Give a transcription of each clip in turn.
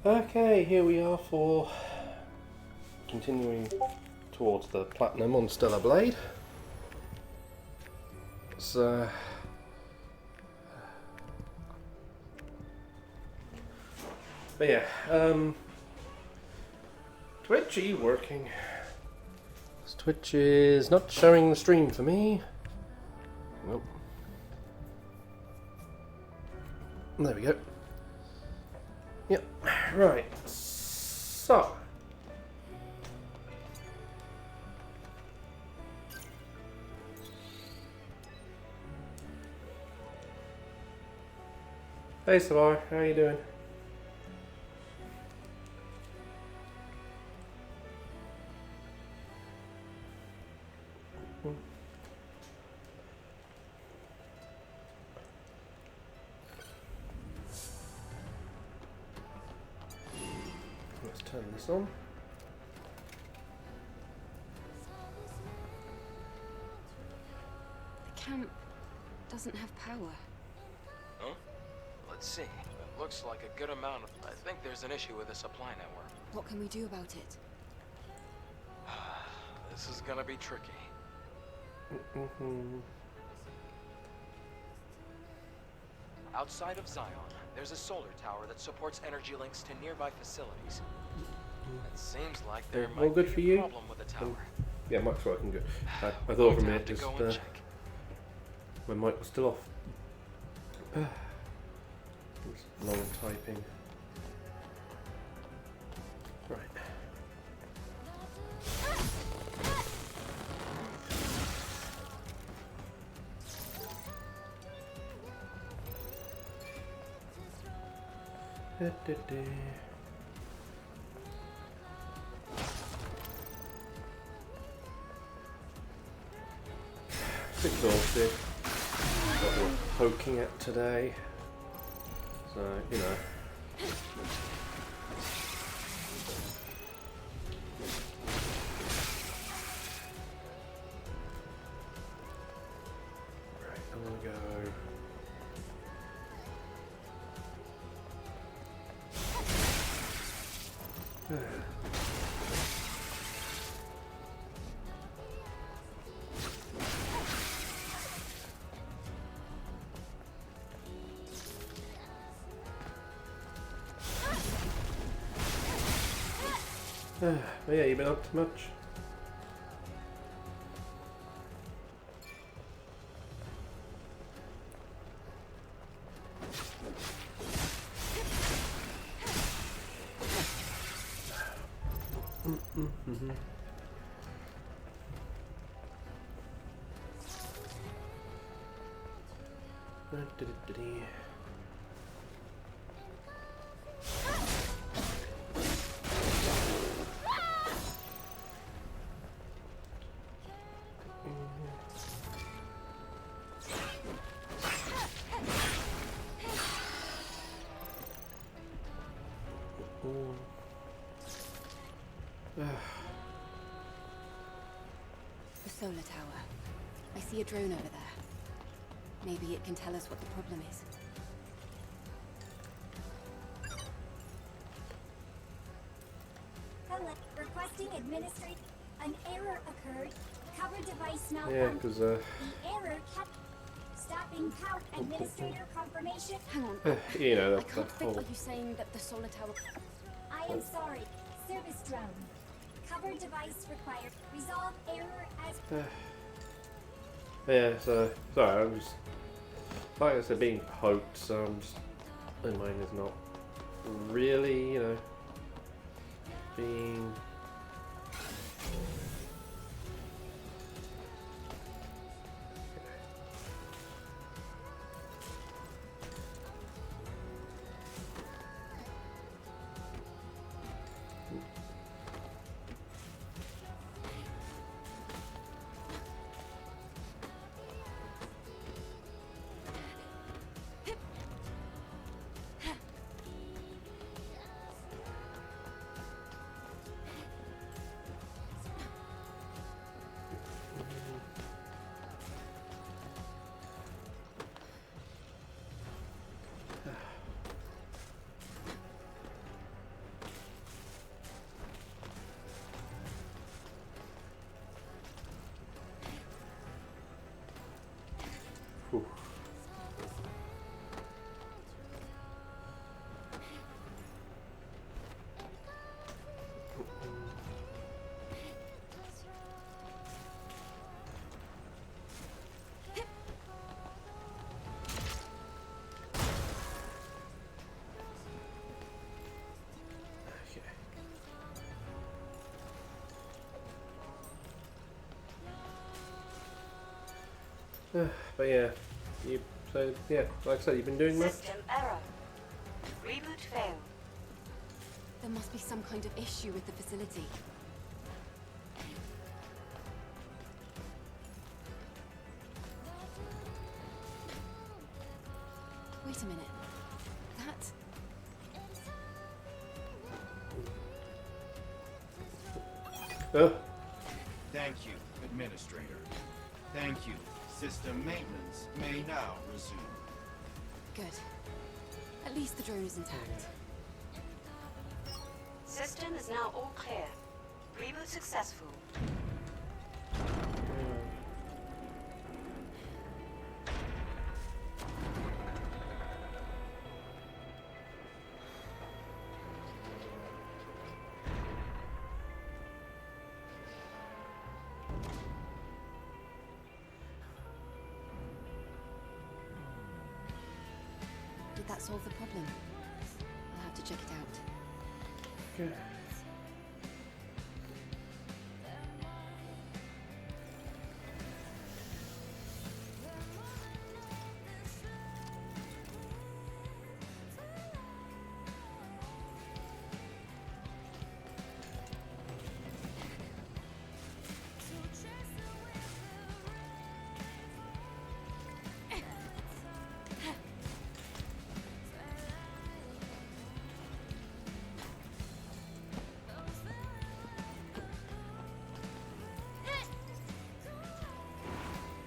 Okay, here we are for continuing towards the platinum on Stellar Blade. So, but yeah, Twitch, are you working? Twitch is not showing the stream for me. Nope. There we go. Yep, right. So, hey Savar, how you doing? Let's turn this on. The camp doesn't have power. Huh? Let's see. It looks like a good amount of... I think there's an issue with the supply network. What can we do about it? This is gonna be tricky. Outside of Zion, there's a solar tower that supports energy links to nearby facilities. It seems like there All might good be for a you? problem with the tower. Yeah, mic's working good. I thought Going for a to minute have to just go and check. my mic was still off. It's long typing. Right. Exhausted. Got what we're poking at today. So, you know. Right, I'm gonna go. But yeah, you been up to much? The solar tower. I see a drone over there. Maybe it can tell us what the problem is. Hello. Requesting administrate. An error occurred. Cover device Yeah, malfunction. because The error kept stopping power. Administrator confirmation. Hang on. you know I that's the can't think. whole. Are you saying that the solar tower... I am sorry. Service drone. Cover device required. Resolve error as. Yeah, so sorry, I'm just like I said, being poked. So I'm just my mind is not really, you know, being. But yeah, like I said, you've been doing much? System error. Reboot failed. There must be some kind of issue with the facility. Wait a minute. That... Thank you, Administrator. Thank you. System maintenance may now resume. Good. At least the drone is intact. System is now all clear. Reboot successful. Did that solve the problem? I'll have to check it out. Good.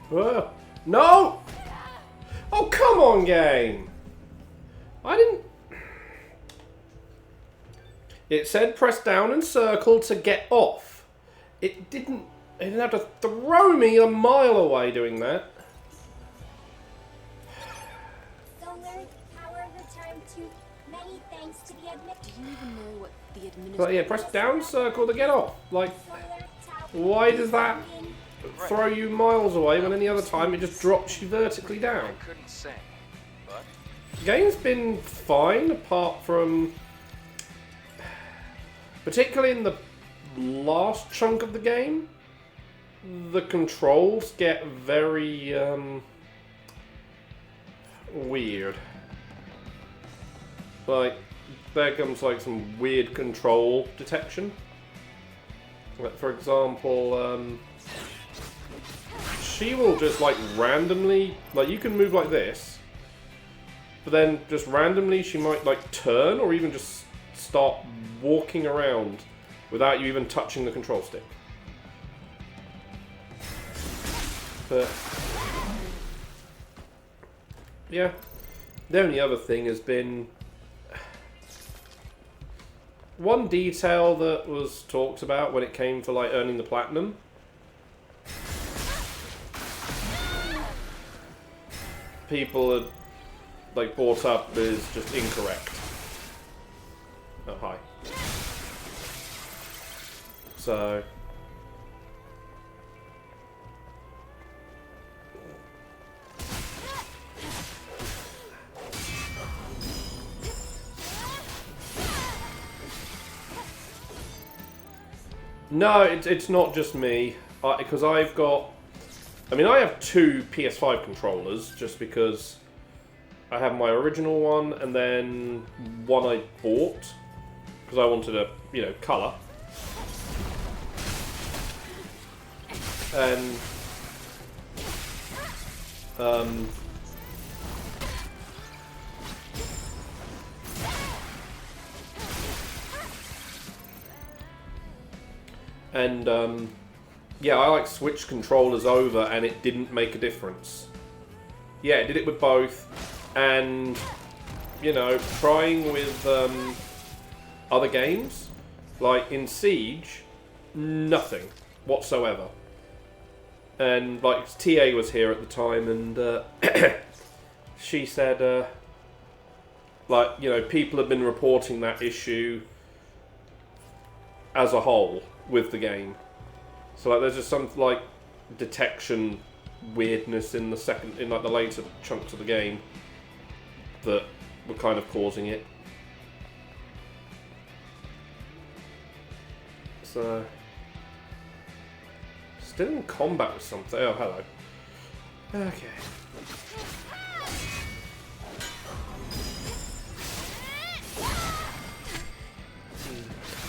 Whoa. No! Oh, come on, game! I didn't... It said press down and circle to get off. It didn't have to throw me a mile away doing that. Solar power returned to many thanks to the Do you even know what the But administrator... yeah, press down circle to get off. Like, why does that throw you miles away when any other time it just drops you vertically down? I couldn't say, but The game's been fine, apart from... Particularly in the last chunk of the game, the controls get very, weird. Like, there comes, like, some weird control detection. Like, for example, she will just, like, randomly... Like, you can move like this, but then just randomly she might, like, turn or even just start walking around without you even touching the control stick. But yeah, the only other thing has been one detail that was talked about when it came for like earning the platinum. People had like brought up is just incorrect. Oh, hi. So... No, it's not just me. Because I've got... I mean, I have two PS5 controllers, just because I have my original one, and then one I bought, because I wanted a, you know, colour. And yeah, I like switched controllers over and it didn't make a difference. Yeah, it did it with both, and you know, trying with other games, like in Siege, nothing whatsoever. And like TA was here at the time, and she said, like, you know, people have been reporting that issue as a whole with the game. So like, there's just some like detection weirdness in like the later chunks of the game that were kind of causing it. So still in combat with something. Oh, hello. Okay.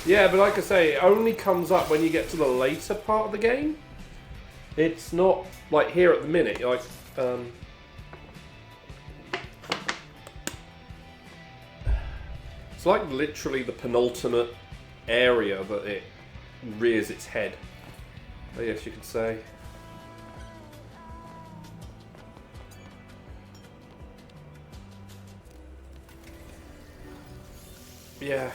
Yeah, but like I say, it only comes up when you get to the later part of the game. It's not like here at the minute. Like, it's like literally the penultimate area that it rears its head, I guess you could say. Yeah.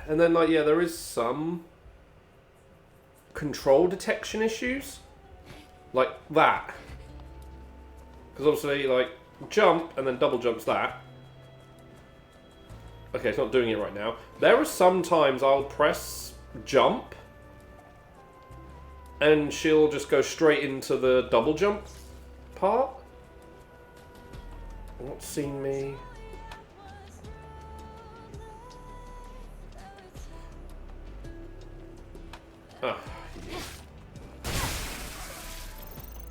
And then, like, yeah, there is some control detection issues, like that, because obviously, like, jump and then double jumps that. Okay, it's not doing it right now. There are some times I'll press jump, and she'll just go straight into the double jump part. What's seen me? Oh.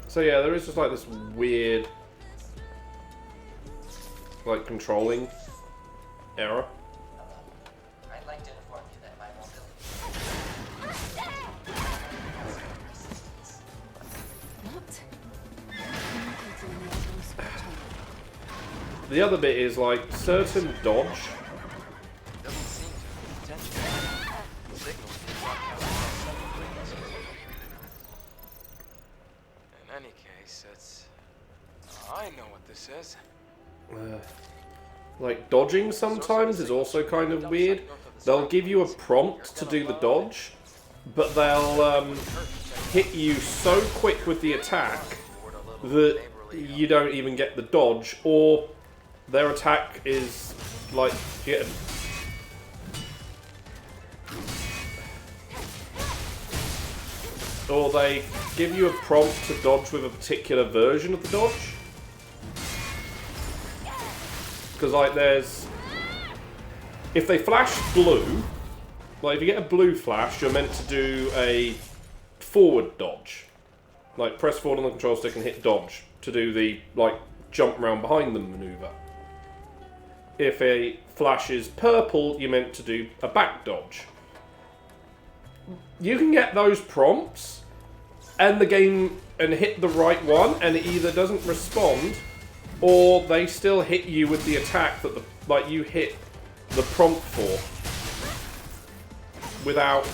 So yeah, there is just like this weird, like, controlling error. I'd like to inform you that my mobility. What? The other bit is like certain dodge. Doesn't seem to be intentional. Signals being broadcast across several frequencies. In any case, it's... I know what this is. Like, dodging sometimes is also kind of weird. They'll give you a prompt to do the dodge, but they'll hit you so quick with the attack that you don't even get the dodge, or their attack is like, you get or they give you a prompt to dodge with a particular version of the dodge. Because, like, there's... If they flash blue, like, if you get a blue flash, you're meant to do a forward dodge. Like, press forward on the control stick and hit dodge to do the, like, jump round behind them maneuver. If a flash is purple, you're meant to do a back dodge. You can get those prompts, and the game, and hit the right one, and it either doesn't respond, or they still hit you with the attack that like you hit the prompt for without.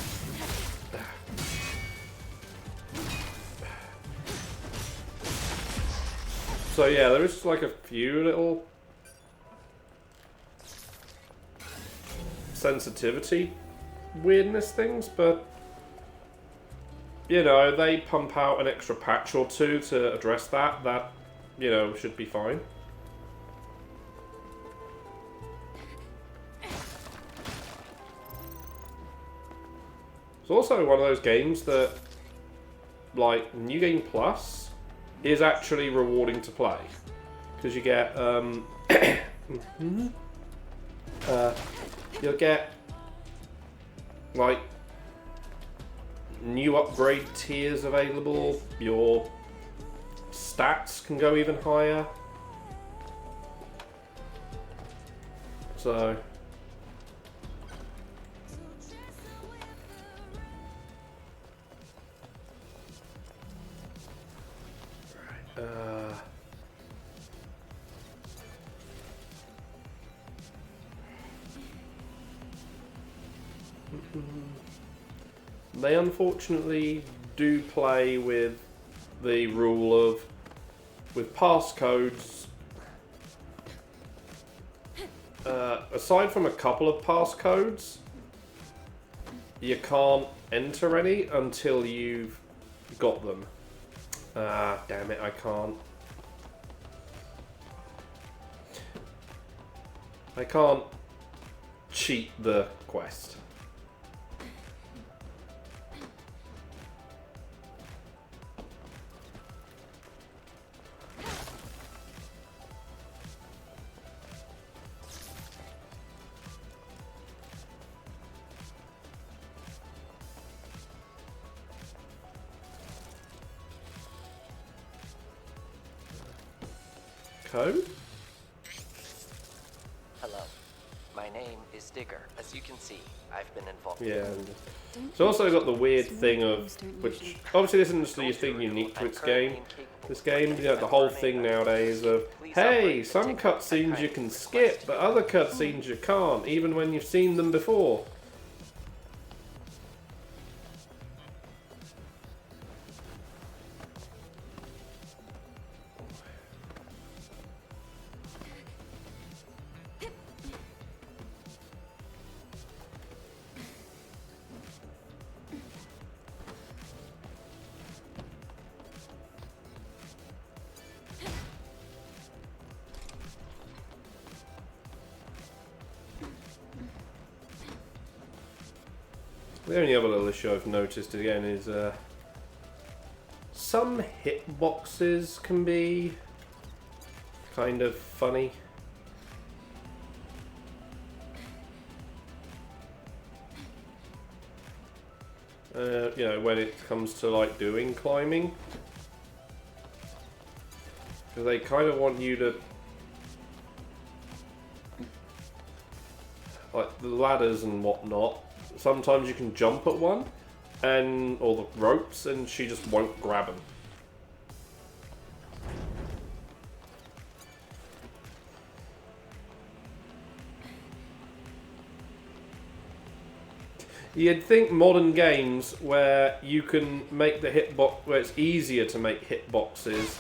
So yeah, there is just like a few little sensitivity weirdness things, but you know, they pump out an extra patch or two to address that. That, you know, should be fine. It's also one of those games that, like, New Game Plus is actually rewarding to play. Because you get, you'll get, like, new upgrade tiers available. Your stats can go even higher. So they unfortunately do play with the rule of, with passcodes, aside from a couple of passcodes, you can't enter any until you've got them. Ah, damn it, I can't. I can't cheat the quest. code? Hello. My name is Digger. As you can see, I've been involved. Yeah. Don't It's also got the weird Small thing of, games don't which usually- obviously this isn't just a thing unique to its game. This game, you know, the whole thing nowadays of, hey, some cutscenes you can skip, but other cutscenes you can't, even when you've seen them before. The only other little issue I've noticed again is some hitboxes can be kind of funny. You know, when it comes to like doing climbing, because they kind of want you to, like the ladders and whatnot. Sometimes you can jump at one, or the ropes, and she just won't grab them. You'd think modern games where you can make the hitbox, where it's easier to make hitboxes,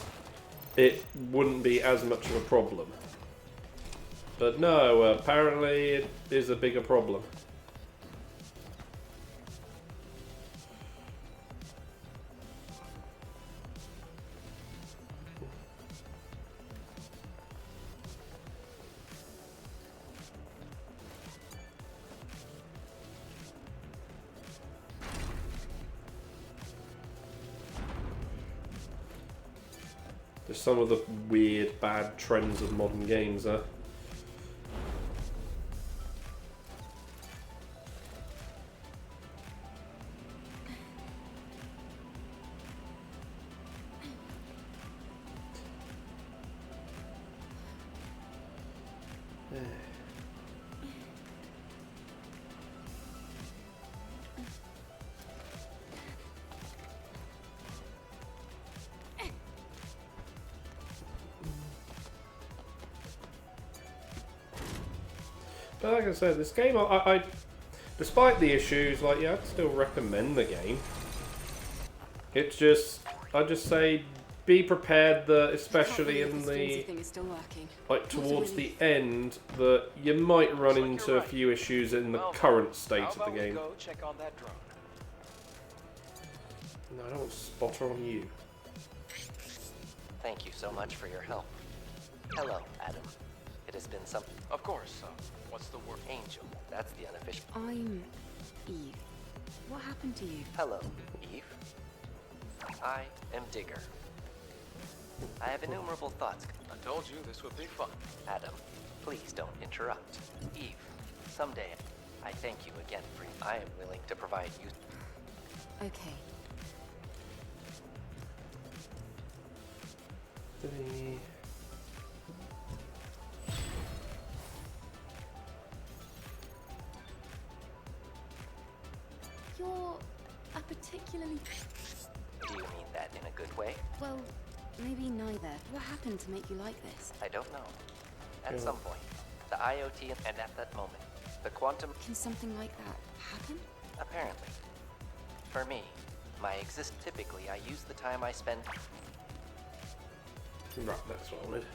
it wouldn't be as much of a problem. But no, apparently it is a bigger problem. Just some of the weird, bad trends of modern games, huh? But like I said, this game, I despite the issues, like, yeah, I'd still recommend the game. It's just, I just say, be prepared that, especially in the, thing is still working. like, towards the end, that you might run into a few issues in the current state How of the about we game. go check on that drone? No, I don't want spotter on you. Thank you so much for your help. Hello, Adam. It has been some Of course. What's the word? angel. That's the unofficial. I'm Eve. What happened to you? Hello, Eve. I am Digger. I have innumerable thoughts. I told you this would be fun. Adam, please don't interrupt. Eve, someday I thank you again for I am willing to provide you. Okay. You're a particularly... Do you mean that in a good way? Well, maybe neither. What happened to make you like this? I don't know. At some point, the IoT and at that moment, the quantum Can something like that happen? apparently. For me, my typically I use the time I spend Right, that's what I wanted.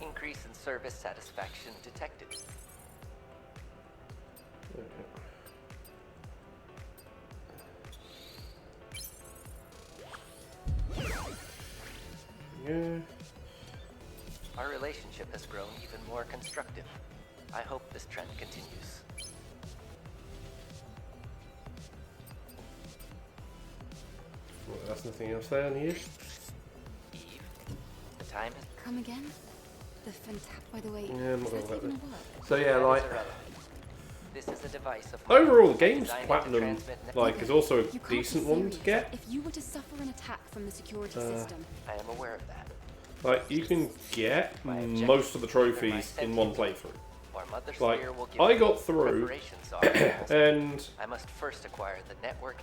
increase in service satisfaction detected. Yeah. Our relationship has grown even more constructive. I hope this trend continues. Well, that's nothing else there, here. Eve, the time has Come again? The fantastic... By the way, Yeah, I'm not is gonna that let even this. a word? So yeah, that is like, irrelevant. This is a device of Overall, the game's designed to platinum, transmit like, is also a You can't decent be one to serious. get. If you were to suffer an attack from the security system, I am aware of that. Like, you can get My objective most of the is either my trophies in one sentence playthrough. Or Mother Like, Sphere will give I me got what through, preparations are. and I must first acquire the network,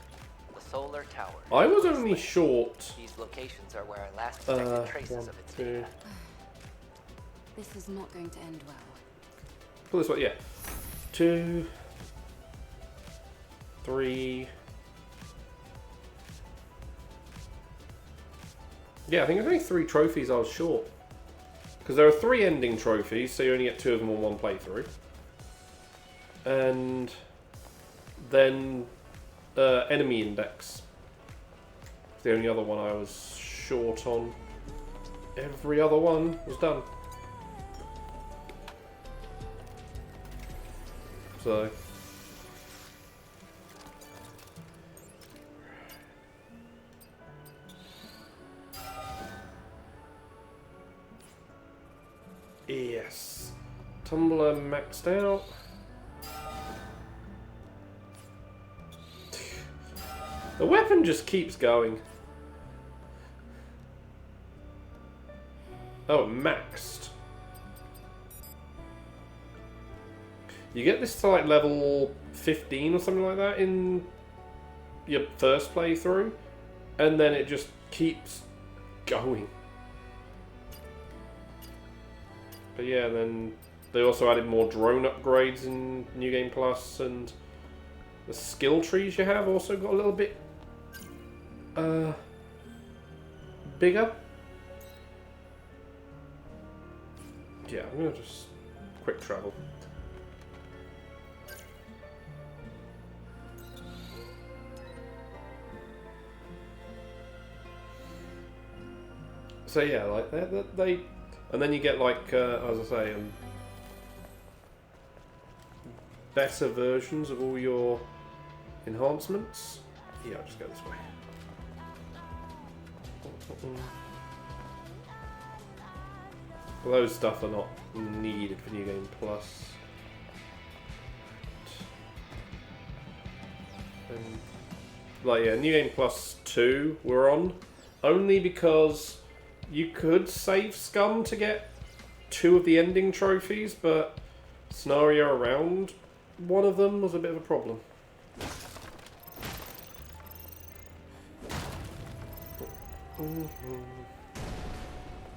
the solar tower. I was only short. These locations are where I last detected traces One, of its two. data. this is not going to end well. Put this way, yeah. 2, 3. Yeah, I think there's only 3 trophies I was short. Because there are 3 ending trophies, so you only get 2 of them on one playthrough. And then enemy index. The only other one I was short on. Every other one was done. So yes, Tumbler maxed out. The weapon just keeps going. Oh, maxed. You get this to like level 15 or something like that in your first playthrough, and then it just keeps going. But yeah, then they also added more drone upgrades in New Game Plus, and the skill trees you have also got a little bit bigger. Yeah, I'm gonna just quick travel. So yeah, like they and then you get like as I say, better versions of all your enhancements. Yeah, I'll just go this way. Well, those stuff are not needed for New Game Plus. And, like, yeah, New Game Plus 2 we're on. Only because you could save Scum to get 2 of the ending trophies, but scenario around one of them was a bit of a problem.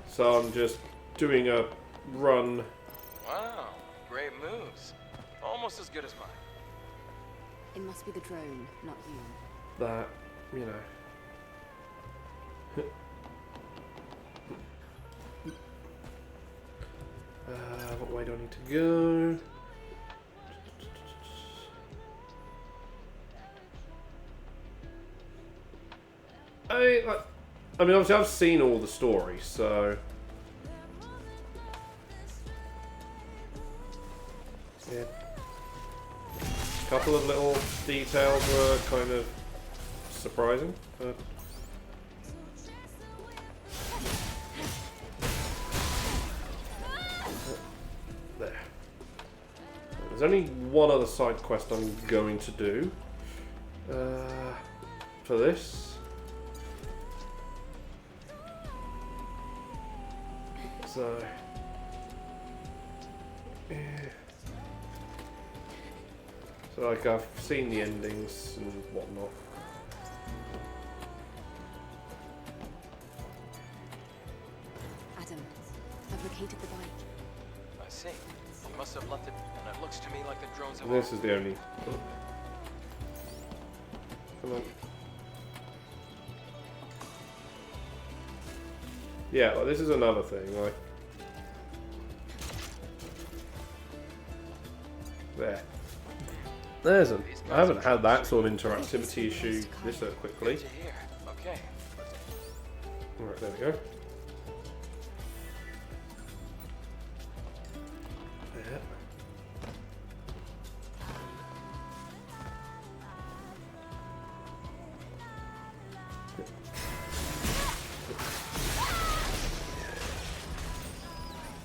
So I'm just doing a run. Wow, great moves. Almost as good as mine. It must be the drone, not you. That, you know. What way do I need to go? I mean, obviously I've seen all the stories, so yeah. A couple of little details were kind of surprising, but there. There's only one other side quest I'm going to do for this. So, yeah. So like I've seen the endings and whatnot. Adam, I've located the bike. I see. You must have left it, and it looks to me like the drones have... This is the only. Oh. Come on. Yeah, like, this is another thing. Like, there's a. I haven't had that sort of interactivity issue this quickly. Good to hear. Okay. Alright, there we go. Yeah.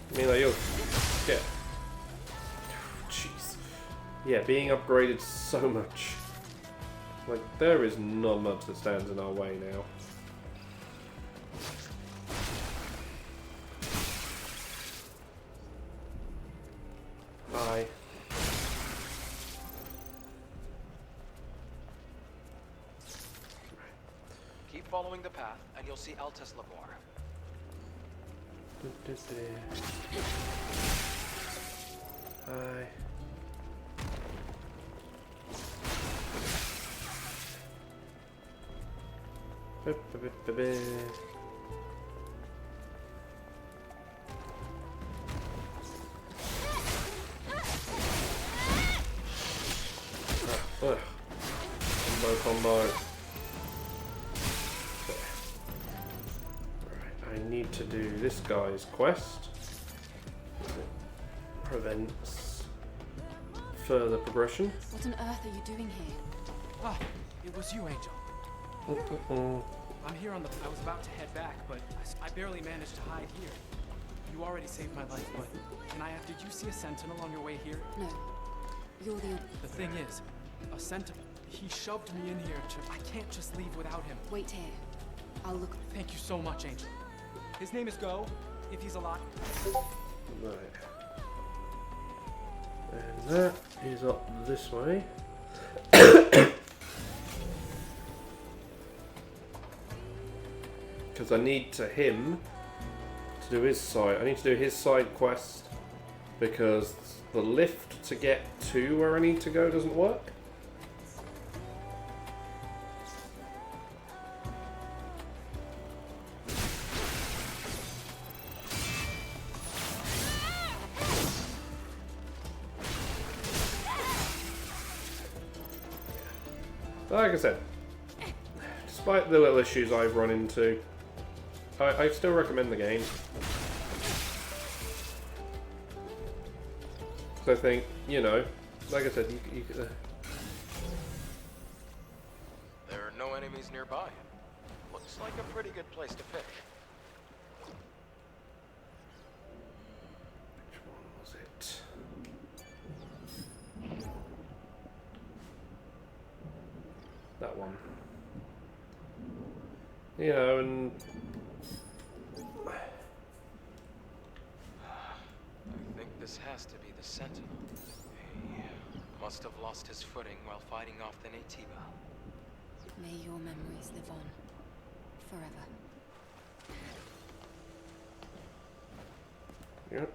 I mean, like, you're... Yeah. Jeez. Yeah, being upgraded so much. Like, there is not much that stands in our way now. Hi. Keep following the path, and you'll see Altus Labor. Hi. Ugh. Combo. Right, I need to do this guy's quest. It prevents further progression. What on earth are you doing here? Ah, it was you, Angel. I'm here on the... I was about to head back, but I barely managed to hide here. You already saved my life, but can I did you see a sentinel on your way here? No. You're the... The thing is, a sentinel... He shoved me in here to... I can't just leave without him. Wait here. I'll look... Thank you so much, Angel. His name is Go, if he's alive. Right. And that is up this way. Because I need him to do his side. I need to do his side quest because the lift to get to where I need to go doesn't work. Like I said, despite the little issues I've run into, I still recommend the game. So I think, you know, like I said, There are no enemies nearby. Looks like a pretty good place to fish. which one was it? That one. You know, and I think this has to be the Sentinel. He must have lost his footing while fighting off the Natiba. May your memories live on. Forever. yep.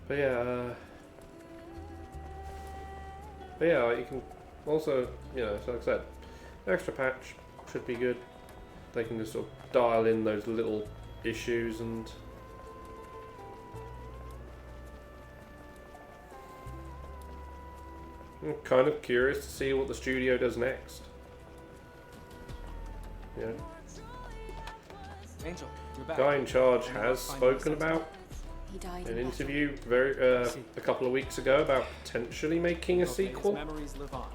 But yeah, you can also, you know, so like I said, extra patch should be good. They can just sort of dial in those little issues and I'm kind of curious to see what the studio does next. Yeah. Angel, you're back. Guy in charge Anyone has find spoken the sentinel? about He died an in interview a couple of weeks ago about potentially making a Okay, sequel. His memories live on.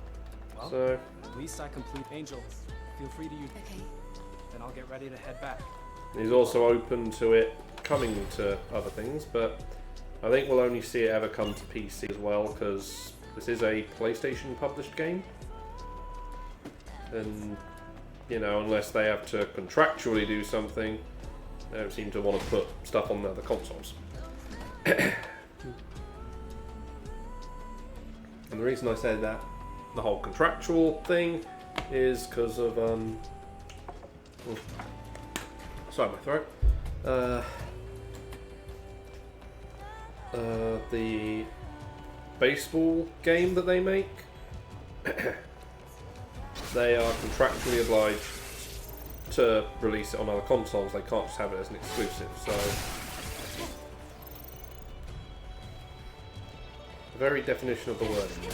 Well, So at least I complete Angel. Feel free to use. Okay. Then I'll get ready to head back. he's also open to it coming to other things, but I think we'll only see it ever come to PC as well because this is a PlayStation published game. And, you know, unless they have to contractually do something, they don't seem to want to put stuff on the other consoles. And the reason I said that, the whole contractual thing, is because of, sorry, my throat. The baseball game that they make, they are contractually obliged to release it on other consoles. They can't just have it as an exclusive. So, the very definition of the word in there.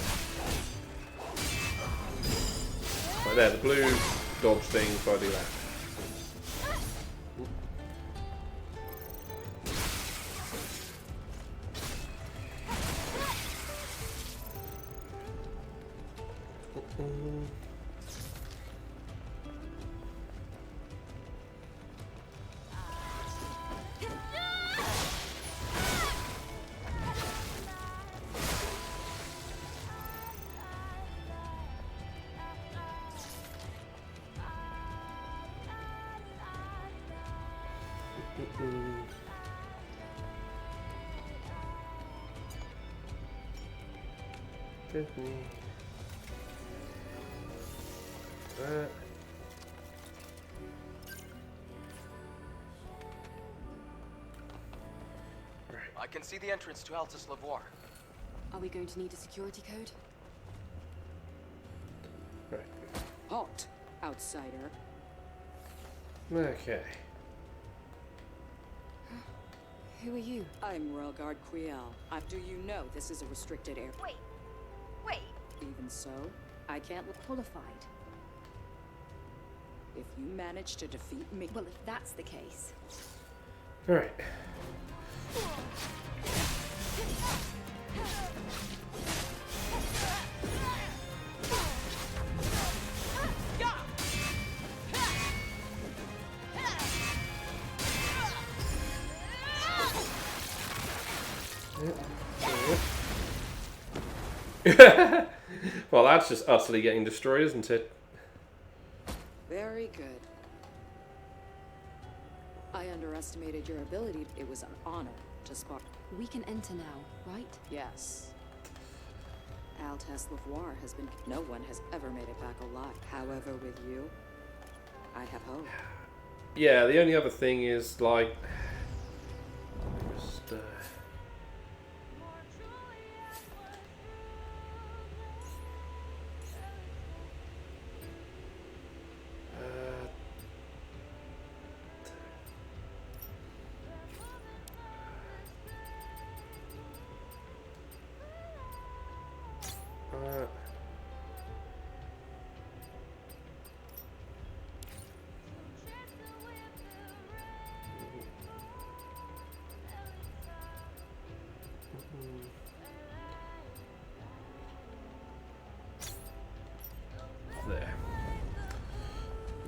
Right there, the blue dodge thing, so I do that. Disney. That. I can see the entrance to Altus Lavoir. Are we going to need a security code? Right. Halt, outsider. Okay. Who are you? I'm Royal Guard Quiel. Do you know this is a restricted area? Wait. Even so, I can't look qualified. If you manage to defeat me... Well, if that's the case. Alright. Well, that's just utterly getting destroyed, isn't it? Very good. I underestimated your ability. It was an honor to spot. We can enter now, right? Yes. Altus Lavoir has been... No one has ever made it back alive. However, with you, I have hope. Yeah, the only other thing is, like... Just, there.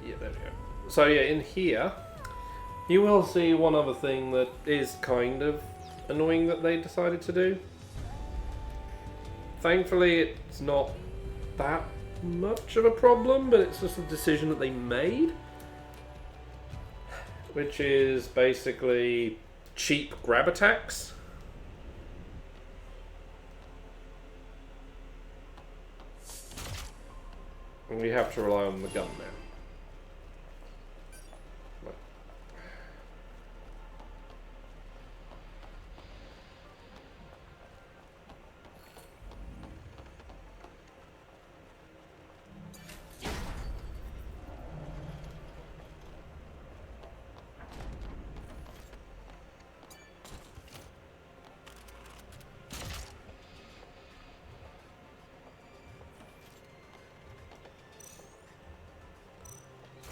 Yeah, there we go. So yeah, in here, you will see one other thing that is kind of annoying that they decided to do. Thankfully, it's not that much of a problem, but it's just a decision that they made. Which is basically cheap grab attacks. And we have to rely on the gun now.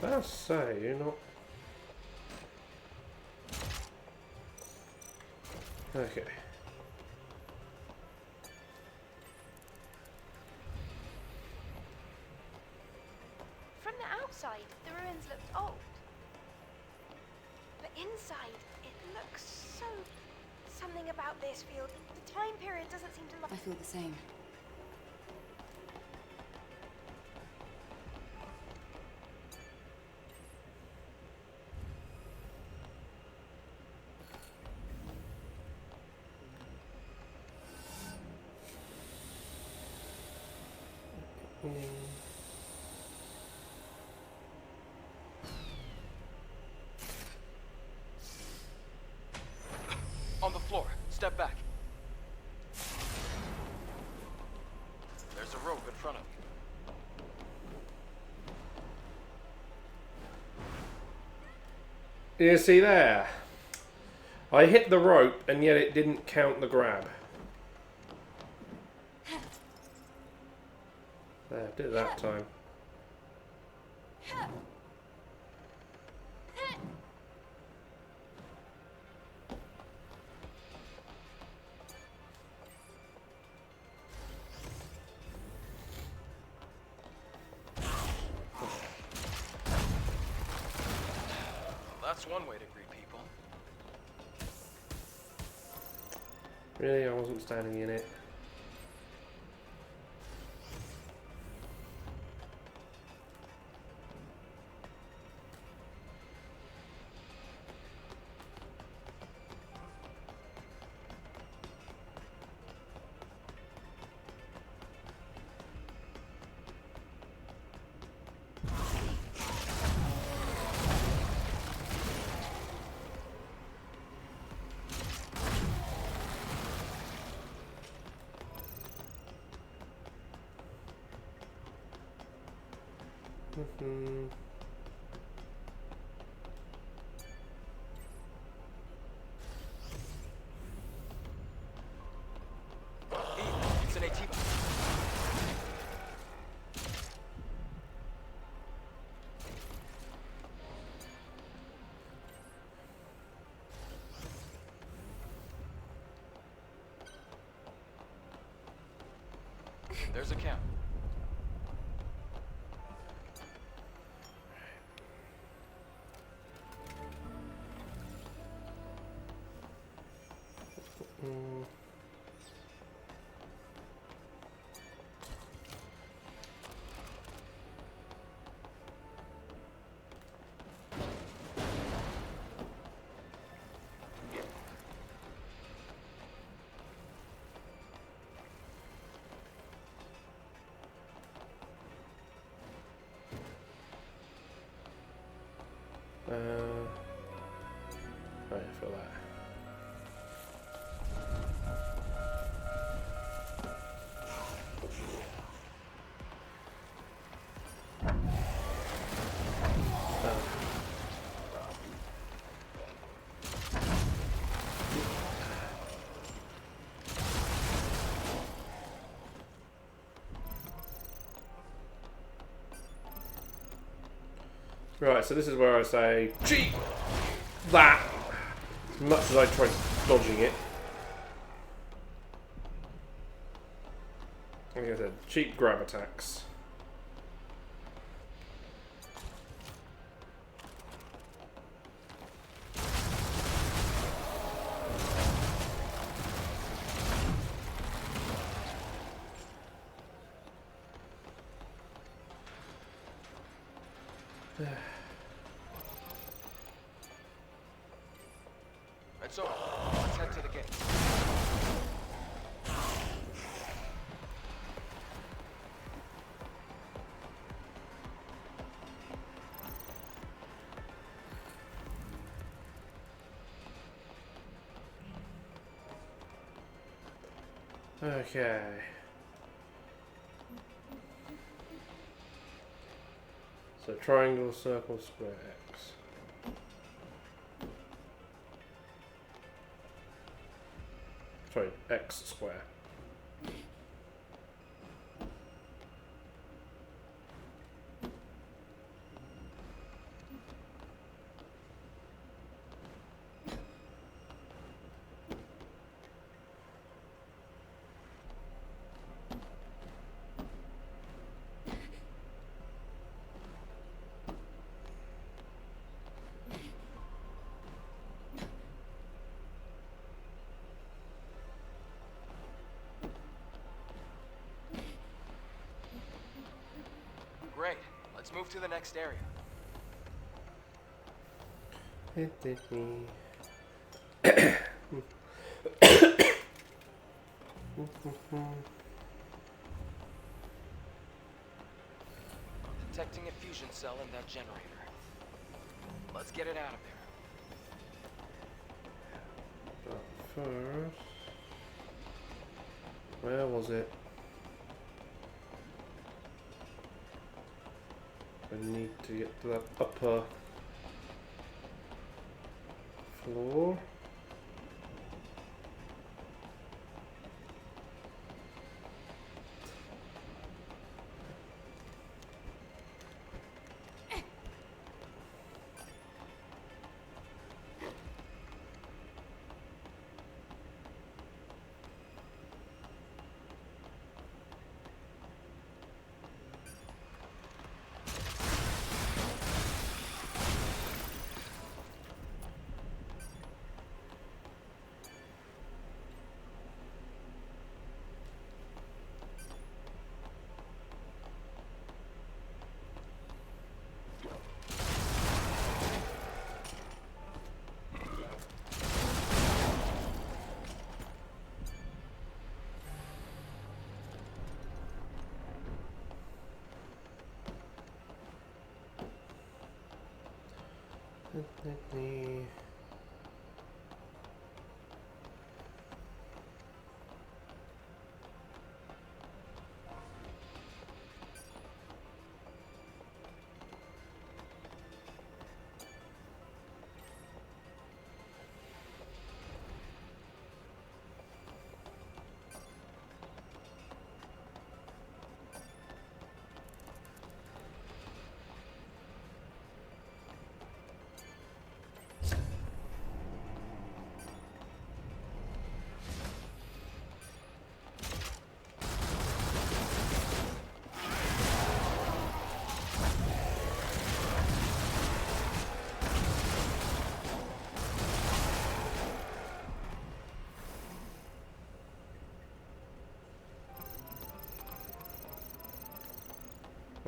I say, you're not... Okay. From the outside, the ruins looked old. But inside, it looks so... Something about this field. The time period doesn't seem to I feel the same. On the floor. Step back. There's a rope in front of you. You see there? I hit the rope and yet it didn't count the grab. There, did it that time. That's one way to greet people. Really, I wasn't standing in it. It's an AT. There's a camp. Right, I feel that. Right, so this is where I say, cheat that, as much as I try dodging it. Like I said, cheap grab attacks. It's over. Let's head to the gate. Okay. So triangle, circle, square, X. Sorry, X square. Great. Let's move to the next area. Detecting a fusion cell in that generator. Let's get it out of there. But first, where was it? I need to get to that upper floor.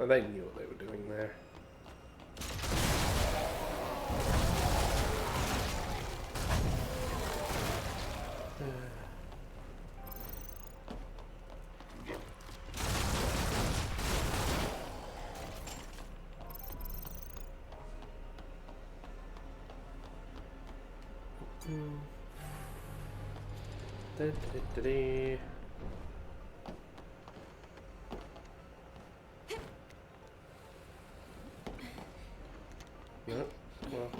Well, they knew what they were doing there. No, well.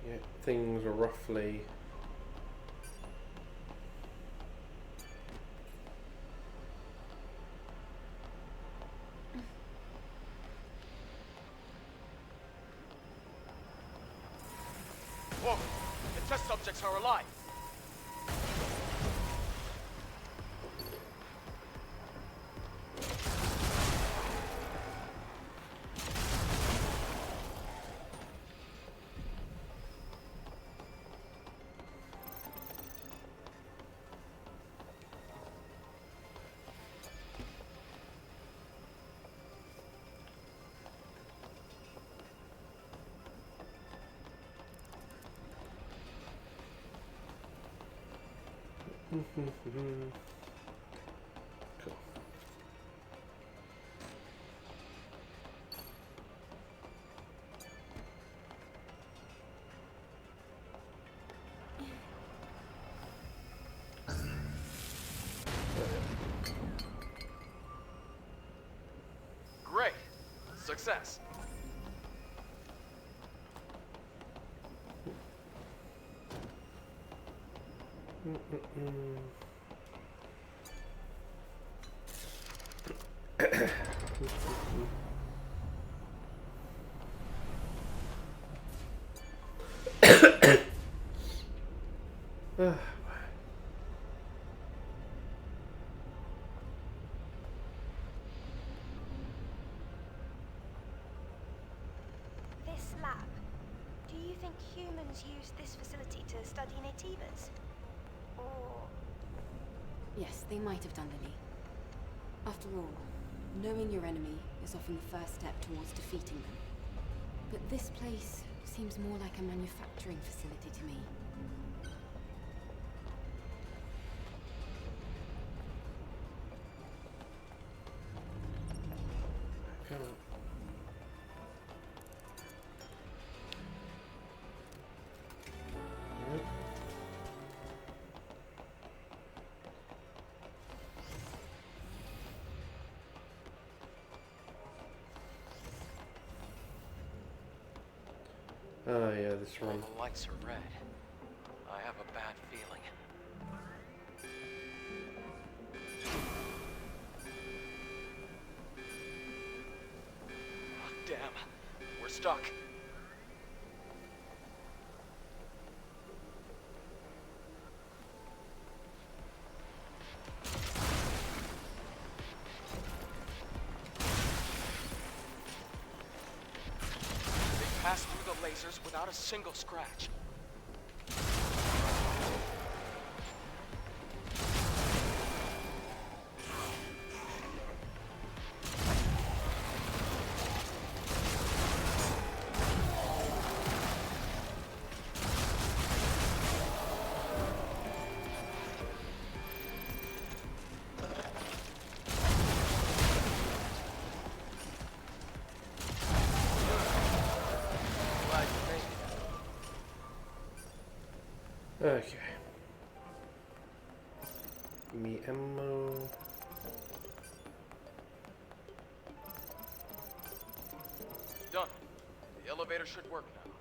Yeah, things are roughly. Whoa! The test subjects are alive! Cool. Great! Success! This lab, do you think humans use this facility to study nativas? Or... Yes, they might have done, Lily. After all, knowing your enemy is often the first step towards defeating them. But this place seems more like a manufacturing facility to me. Come on. Yep. Oh yeah, this All run. the lights are red. I have a bad feeling. Oh, damn. We're stuck. They passed through the lasers without a single scratch. Okay. Me ammo. Done. The elevator should work now.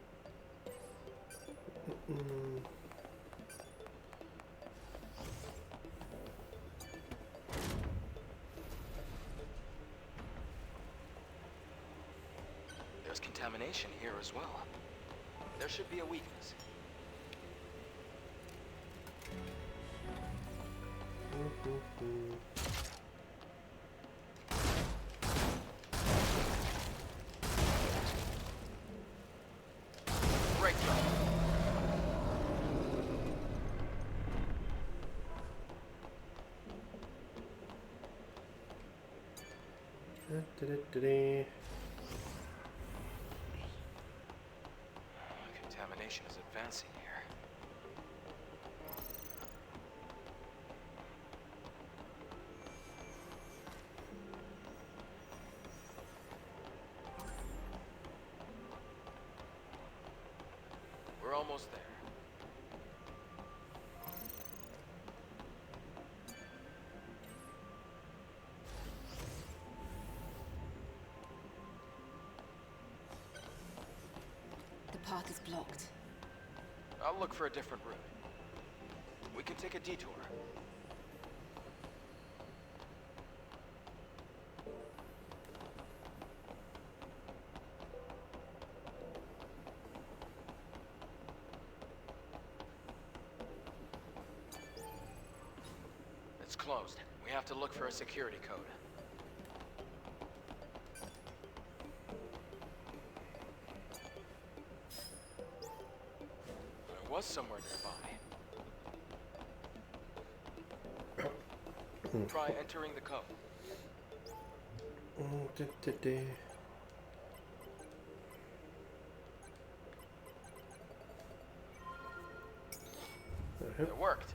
There's contamination here as well. There should be a weakness. Breakthrough. Contamination is advancing here. We're almost there. The path is blocked. I'll look for a different route. We can take a detour. It's closed. We have to look for a security code. There was somewhere nearby. Try entering the code. It worked.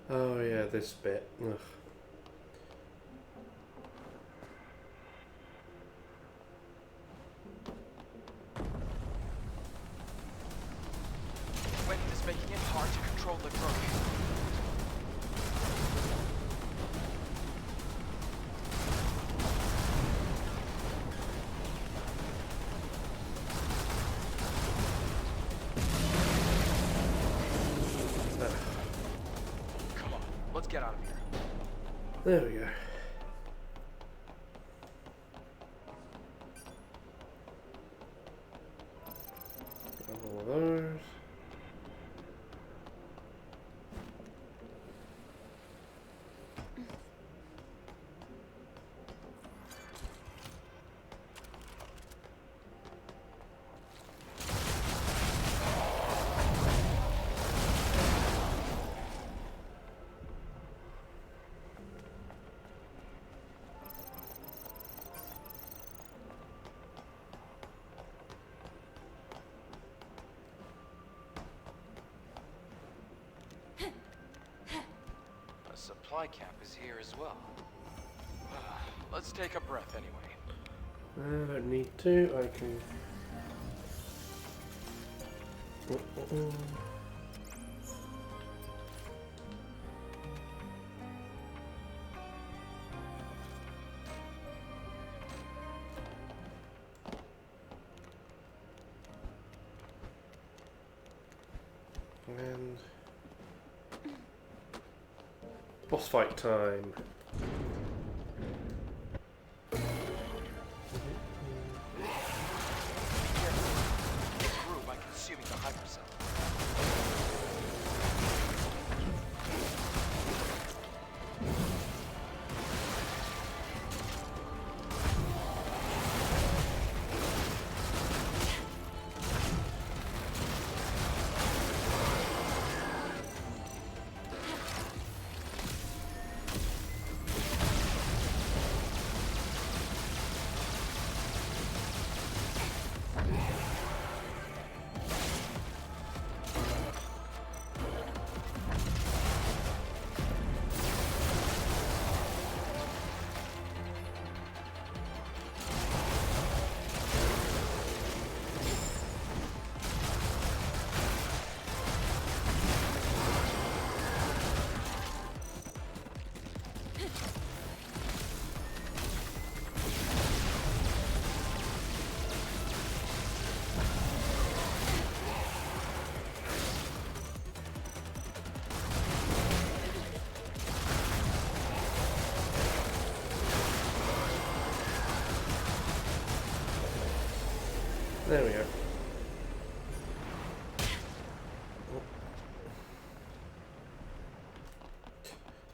Oh yeah, this bit. Ugh. Wind is making it hard to control the current. Come on, let's get out of here. There we go. Grab all of those. A supply camp is here as well. Let's take a breath anyway. I don't need to, I can... And... boss fight time. It grew by consuming the hypercell. There we go.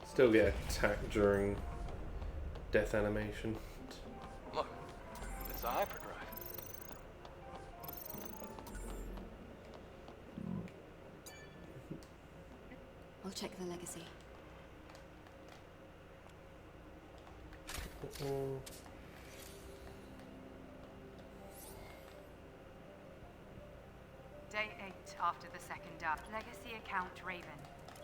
Still get attacked during death animation. Look, it's a hyperdrive. I'll check the legacy. Day 8 after the second death. Legacy account Raven.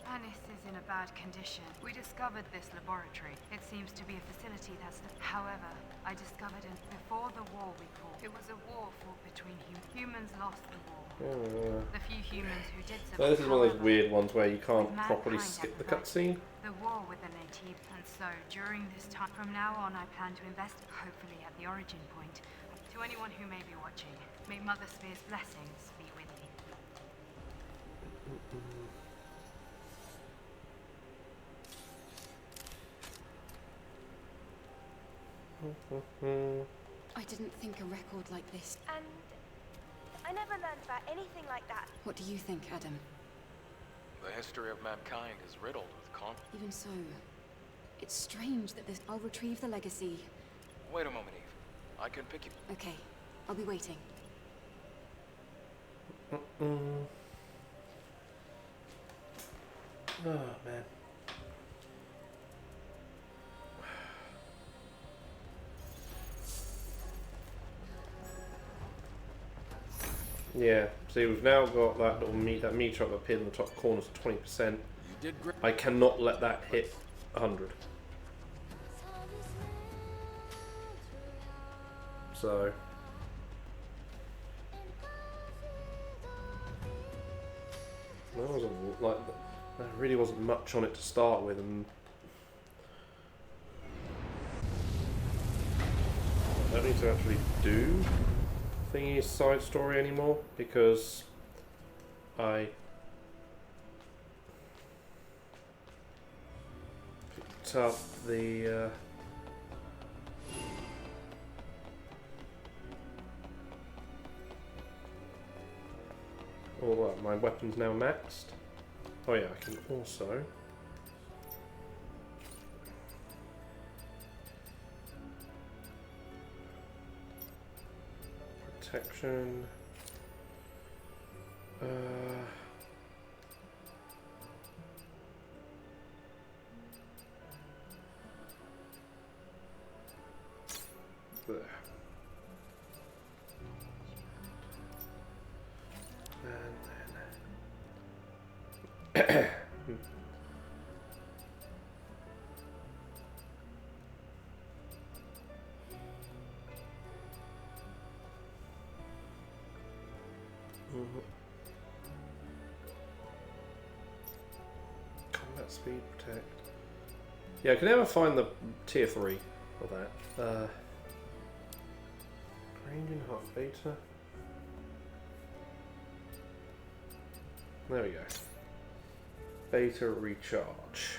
Anis is in a bad condition. We discovered this laboratory. It seems to be a facility that's... However, I discovered it before the war we fought. It was a war fought between humans lost the war. The few humans who did survive. Well, this is one of those however, weird ones where you can't with properly mankind skip at the back. cutscene. The war with the native, and so during this time, from now on, I plan to invest, hopefully at the origin point. To anyone who may be watching, may Mother Sphere's blessings be with you. I didn't think a record like this. And I never learned about anything like that. What do you think, Adam? The history of mankind is riddled with conflict. Even so, it's strange that this... I'll retrieve the legacy. Wait a moment, Eve. I can pick you. Okay, I'll be waiting. Oh, man. Yeah, see, we've now got that little that meter up appeared in the top corner to 20%. You did great. I cannot let that hit 100. So... There wasn't, like, there really wasn't much on it to start with, and I don't need to actually do Thingy's side story anymore because I picked up the my weapon's now maxed. Oh yeah, I can also protection. There. And then combat speed protect. Yeah, I can never find the tier 3 of that. Range and half beta. There we go. Beta recharge.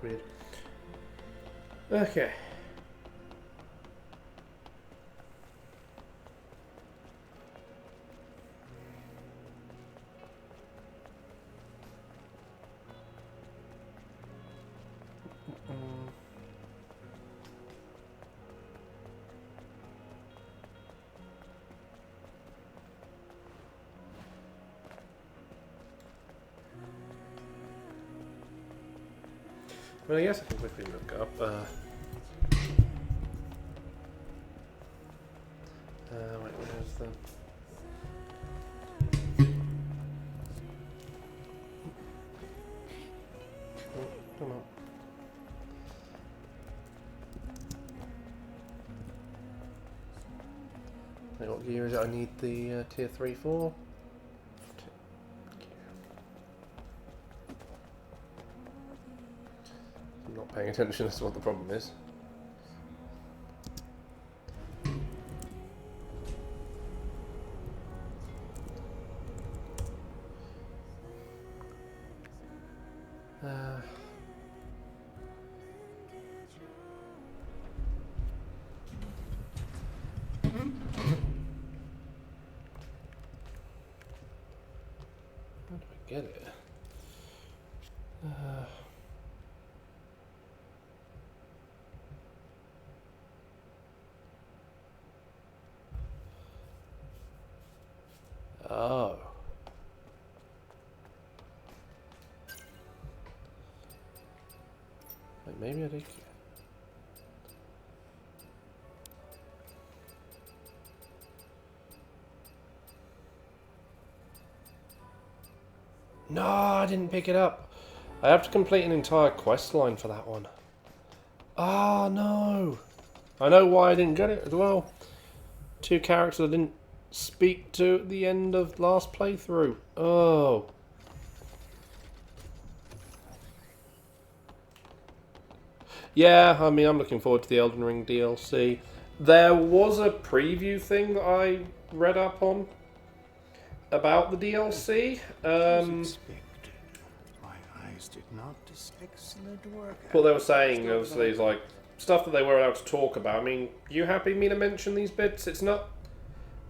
Weird. Okay. Well, I guess I can quickly look up. Wait, where's the? Oh, come on. Wait, what gear is it? I need the tier 3 for. I'm not paying attention as to what the problem is. How do I get it? Oh. Wait, maybe I did. No, I didn't pick it up. I have to complete an entire quest line for that one. Ah, no. I know why I didn't get it as well. 2 characters I didn't speak to at the end of last playthrough. Oh. Yeah, I mean, I'm looking forward to the Elden Ring DLC. There was a preview thing that I read up on about the DLC. Did not this excellent work. What they were saying, obviously, is like stuff that they were allowed to talk about. I mean, you happy me to mention these bits? It's not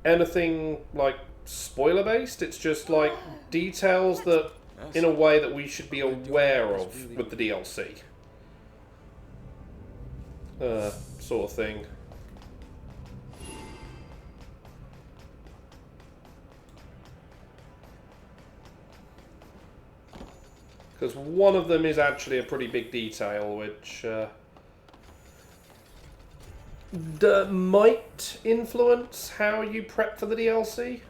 anything like spoiler based. It's just like details that, in a way, that we should be aware of with the DLC. Sort of thing. Because one of them is actually a pretty big detail, which might influence how you prep for the DLC.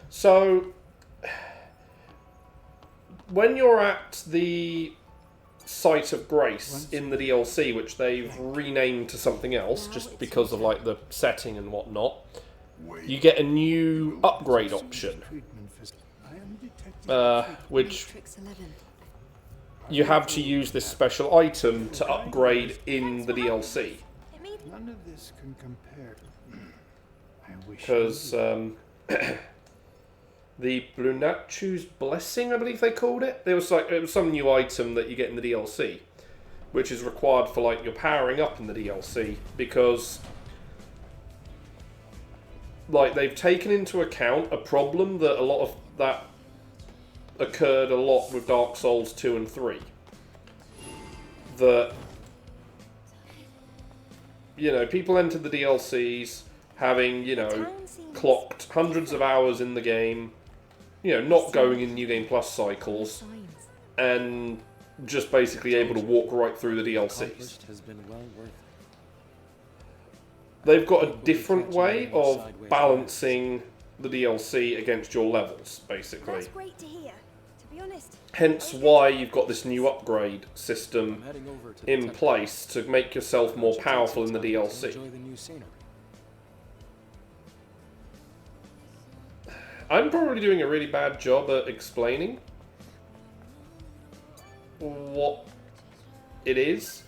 So, when you're at the Site of Grace in the DLC, which they've renamed to something else just because of like the setting and whatnot, you get a new upgrade option, which you have to use this special item to upgrade in the DLC. None of this can compare. Because the Blunachu's Blessing, I believe they called it. It was some new item that you get in the DLC, which is required for like your powering up in the DLC, because like they've taken into account a problem that a lot of that occurred a lot with Dark Souls 2 and 3. That, you know, people entered the DLCs having, you know, clocked hundreds of hours in the game, you know, not going in New Game Plus cycles, and just basically able to walk right through the DLCs. They've got a different way of balancing the DLC against your levels, basically. That's great to hear. To be honest, Hence why you've got this new upgrade system in place to make yourself more powerful in the DLC. I'm probably doing a really bad job at explaining what it is.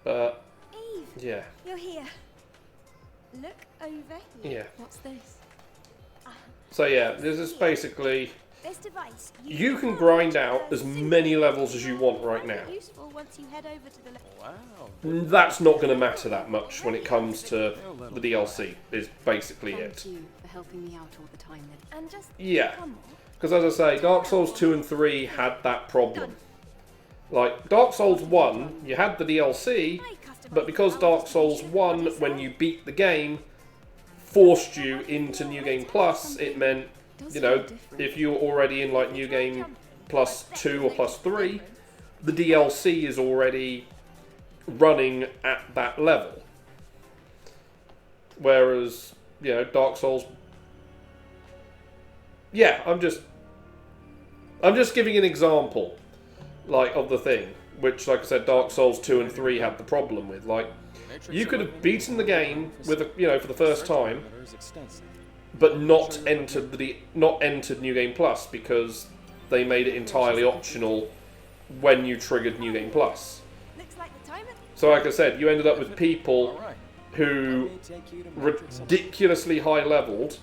But Eve, yeah. you're here. Look over here. Yeah. What's this? So yeah, this is basically, This device. you can grind out as many levels as you want right now. Useful once you head over to the That's not going to matter that much when it comes to the DLC, is basically it. Thank you for helping me out all the time then. And just Yeah, because as I say, Dark Souls 2 and 3 had that problem. Like, Dark Souls 1, you had the DLC, but because Dark Souls 1, when you beat the game, forced you into New Game Plus, it meant, you know, if you were already in, like, New Game Plus 2 or Plus 3, the DLC is already running at that level. Whereas, you know, Dark Souls... Yeah, I'm just giving an example, like, of the thing, which, like I said, Dark Souls 2 and 3 had the problem with. Like, you could have beaten the game with, you know, for the first time, but not entered New Game Plus because they made it entirely optional when you triggered New Game Plus. So, like I said, you ended up with people who ridiculously high leveled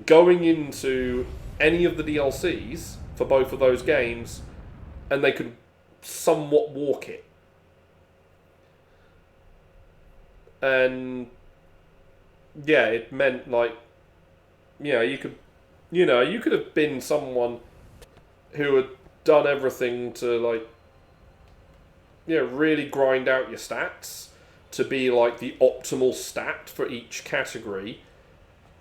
going into any of the DLCs for both of those games, and they could somewhat walk it. And yeah, it meant like, you could have been someone who had done everything to like, really grind out your stats to be like the optimal stat for each category,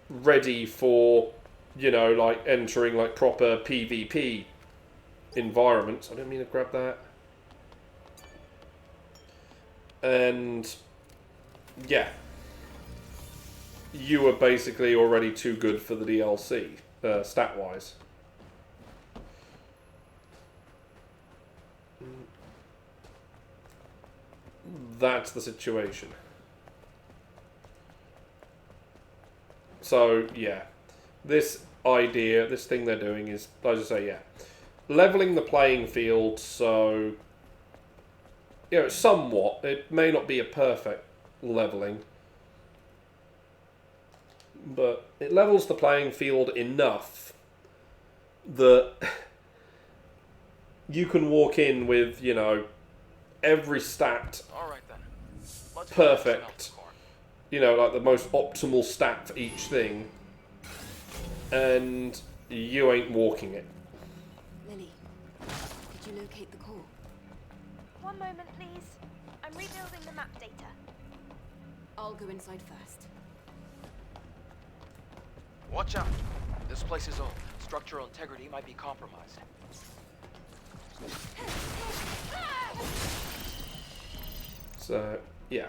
ready for, like entering like proper PvP environments. I didn't mean to grab that. And yeah, you were basically already too good for the DLC, stat-wise. That's the situation. So, yeah. This idea, this thing they're doing is, as I say, leveling the playing field so, somewhat. It may not be a perfect leveling, but it levels the playing field enough that you can walk in with, every stat perfect, like the most optimal stat for each thing, and you ain't walking it. Lily, did you locate the core? One moment, please. I'm rebuilding the map data. I'll go inside first. Watch out. This place is old. Structural integrity might be compromised. So, yeah.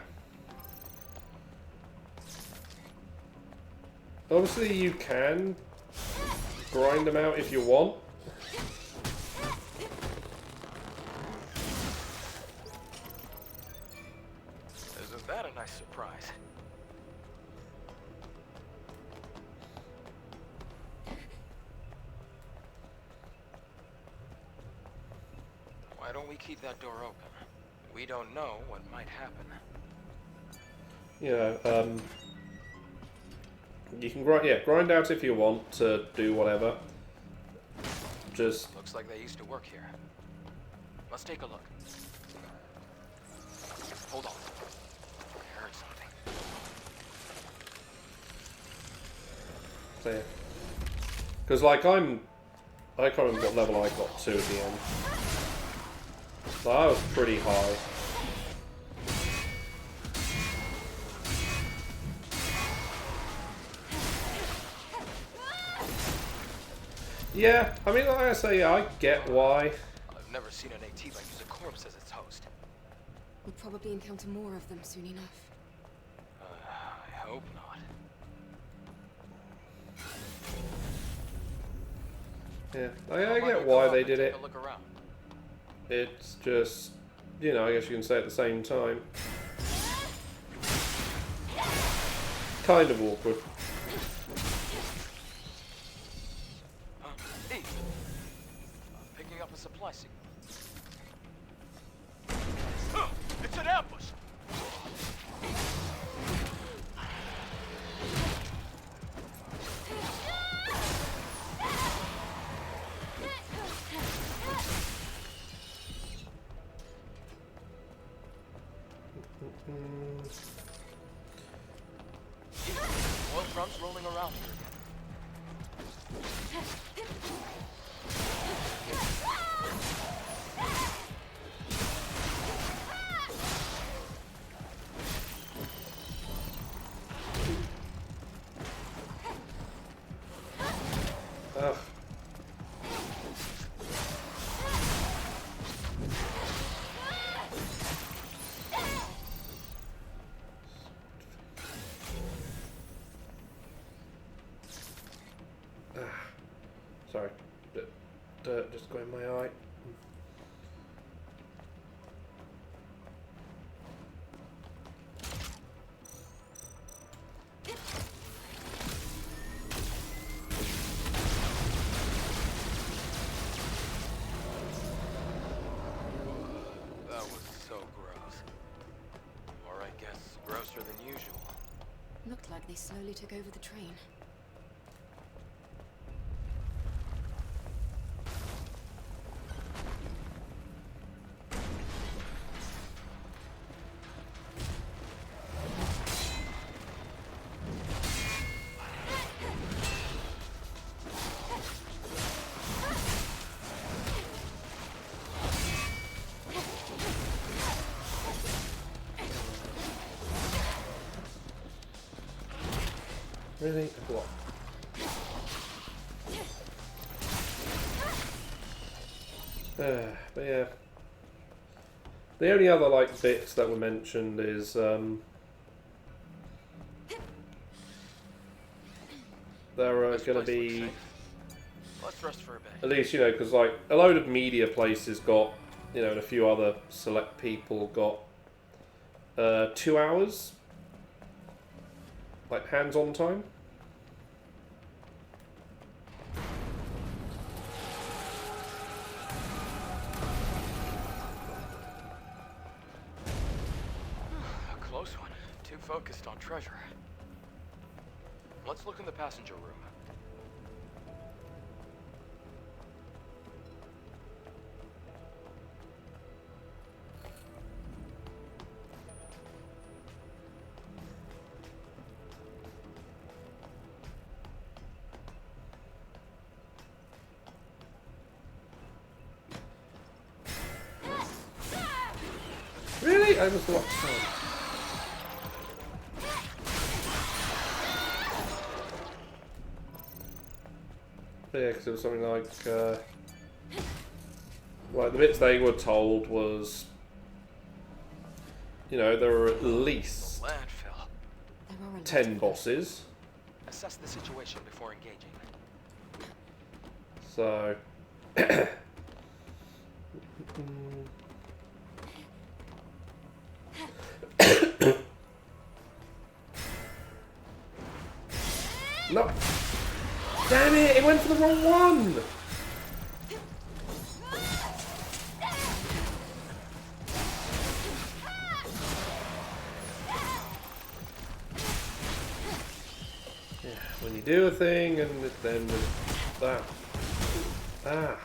Obviously you can grind them out if you want. Isn't that a nice surprise? Why don't we keep that door open? We don't know what might happen. You can grind out if you want to do whatever. Just Looks like they used to work here. Let's take a look. Hold on. I heard something. so, because like I can't remember what level I got to at the end. So I was pretty high. Yeah, I mean, like I say, I get why. I've never seen an AT use a corpse as its host. We'll probably encounter more of them soon enough. I hope not. Yeah, I get why they did it. Take a look around. It's just, I guess you can say at the same time. Kind of awkward. Hey! I'm picking up a supply signal. It's an ambush! Oil drums rolling around here Ugh. Sorry, dirt just got in my eye. That was so gross. Or I guess grosser than like they slowly took over the train. Really? What? But yeah. The only other like bits that were mentioned is there are going to be, Let's rest for a bit. at least, you know, because like a load of media places got, you know, and a few other select people got 2 hours like hands-on time. A close one. Too focused on treasure. Let's look in the passenger room. Really? I was watching. Yeah, because it was something like the bits they were told was, you know, there were at least Landfill. 10 bosses. Assess the situation before engaging. So. No! Damn it! It went for the wrong one! Yeah, when you do a thing and then that. Ah.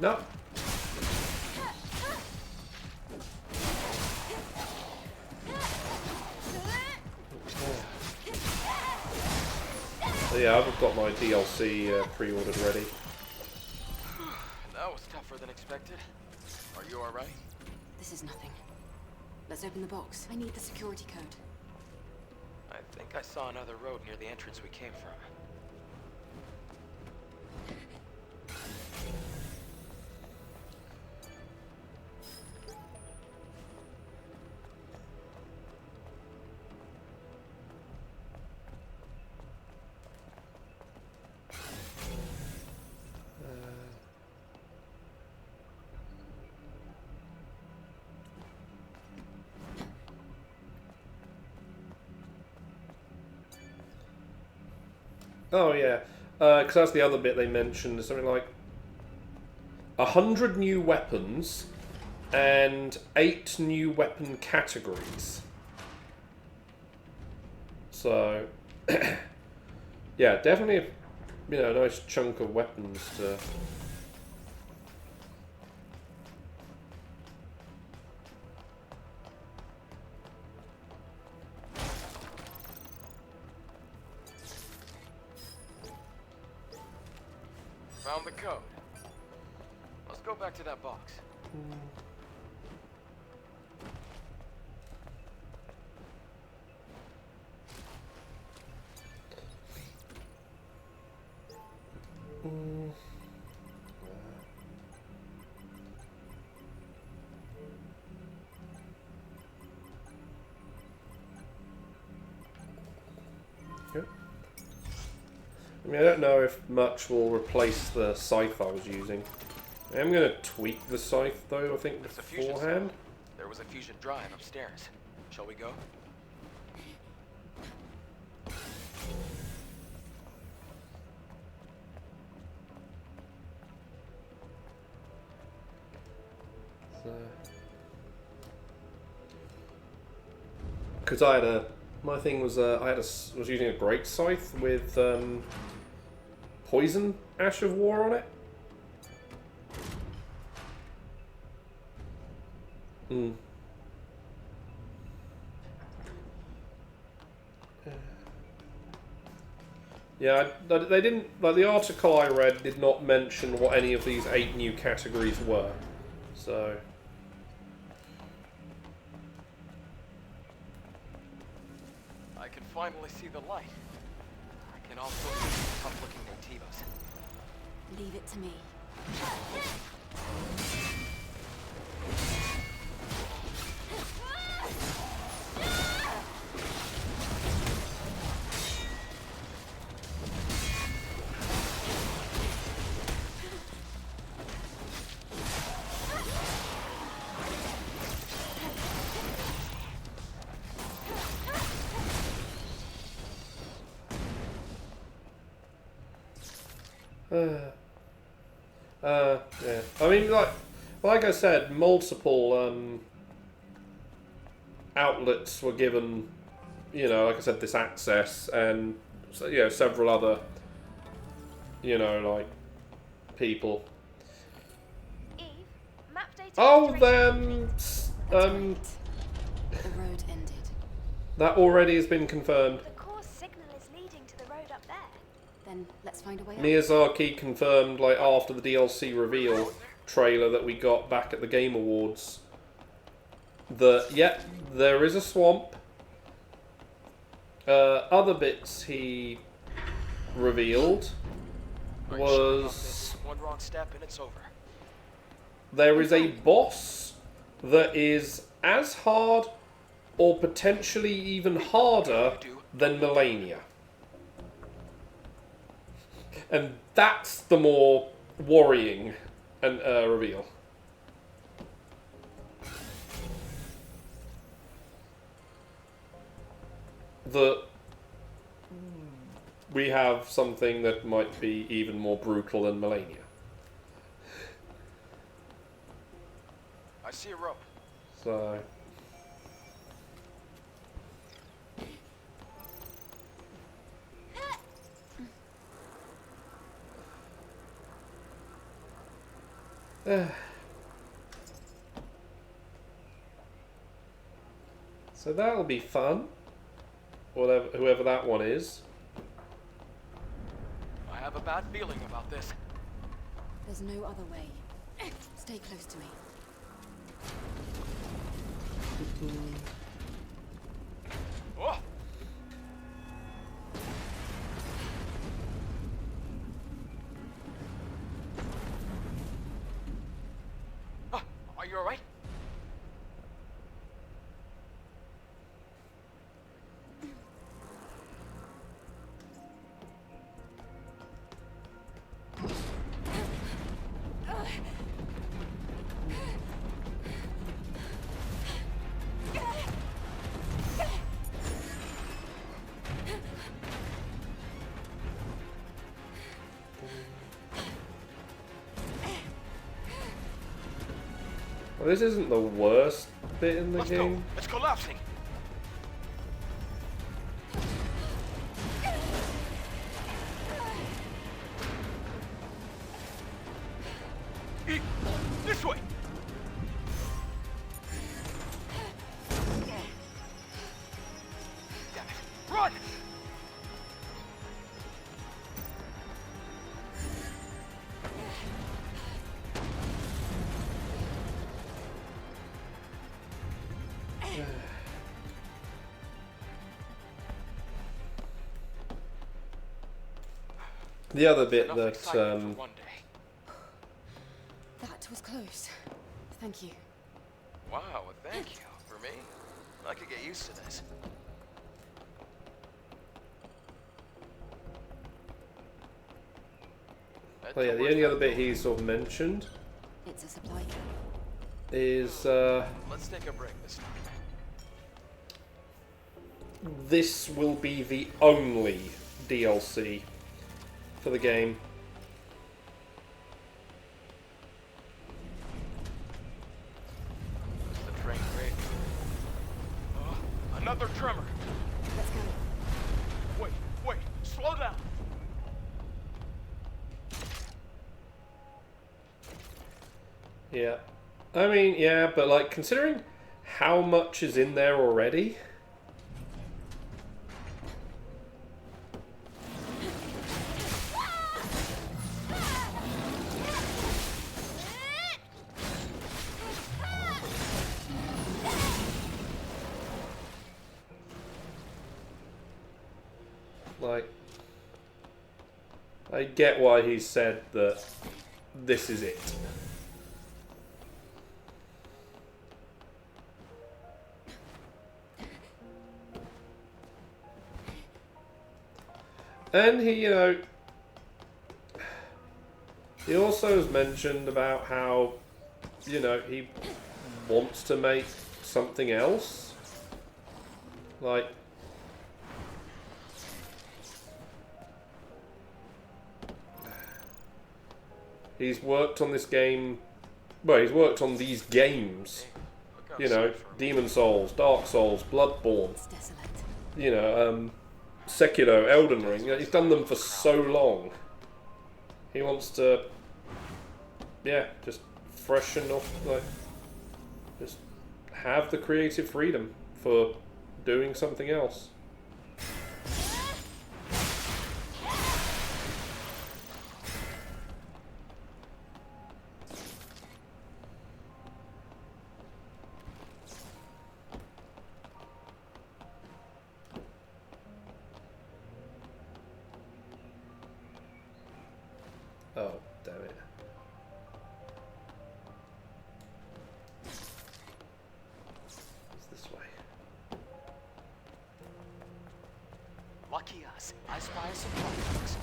No. So yeah, I've got my DLC pre-ordered ready. That was tougher than expected. Are you alright? This is nothing. Let's open the box. I need the security code. I think I saw another road near the entrance we came from. Oh yeah, because that's the other bit they mentioned. Something like 100 new weapons and 8 new weapon categories. So yeah, definitely, you know, a nice chunk of weapons to. Found the code. Let's go back to that box. Yep. I mean, I don't know if much will replace the scythe I was using. I am going to tweak the scythe, though, I think, It's a fusion beforehand. cell. There was a fusion drive upstairs. Shall we go? Because I had a, my thing was was using a great scythe with poison Ash of War on it. Hmm. Yeah, they didn't, like, the article I read did not mention what any of these 8 new categories were, so... I can finally see the light. I can also see some tough-looking Nativos. Leave it to me. Yeah. I mean, like I said, multiple outlets were given, you know, like I said, this access, and you know, several other, you know, like people. Eve, map data Oh, restoration complete. The road ended. that already has been confirmed. The core signal is leading to the road up there. Then let's find a way up. Miyazaki confirmed, like, after the DLC reveal trailer that we got back at the Game Awards, that, yeah, there is a swamp. Other bits he revealed was... One wrong step and it's over. There is a boss that is as hard or potentially even harder than Melania. And that's the more worrying and reveal. That we have something that might be even more brutal than Melania. I see a rope. So... So that'll be fun. Whatever, whoever that one is. I have a bad feeling about this. There's no other way. Stay close to me. Oh! Are you alright? Well, this isn't the worst bit in the game. Go. It's collapsing. This way. Damn it. Run! The other bit Enough that excitement for one day. That was close. Thank you. Wow, thank you. For me, I could get used to this. oh yeah, the only other bit he sort of mentioned It's a supply camp. is Let's take a break this time. this will be the only DLC for the game. train grade. Another tremor. Let's go. Wait, slow down. Yeah. I mean, yeah, but like, considering how much is in there already... Like, I get why he said that this is it. And he, you know, he also has mentioned about how, you know, he wants to make something else. Like, he's worked on this game, well, he's worked on these games, you know, Demon Souls, Dark Souls, Bloodborne, It's desolate. you know, Sekiro, Elden Ring, you know, he's done them for so long. He wants to, yeah, just freshen off, like, just have the creative freedom for doing something else. Oh, damn it. It's this way. Lucky us. I spy a supply box.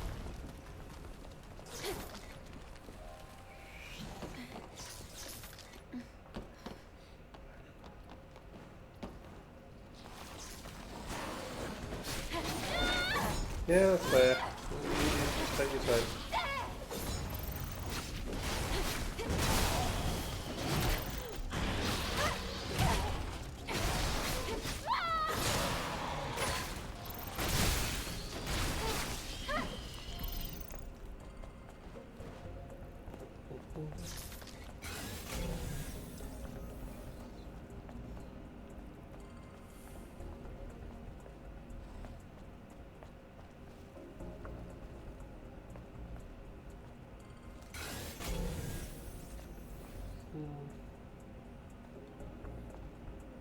Yeah, that's fair. Just take your time.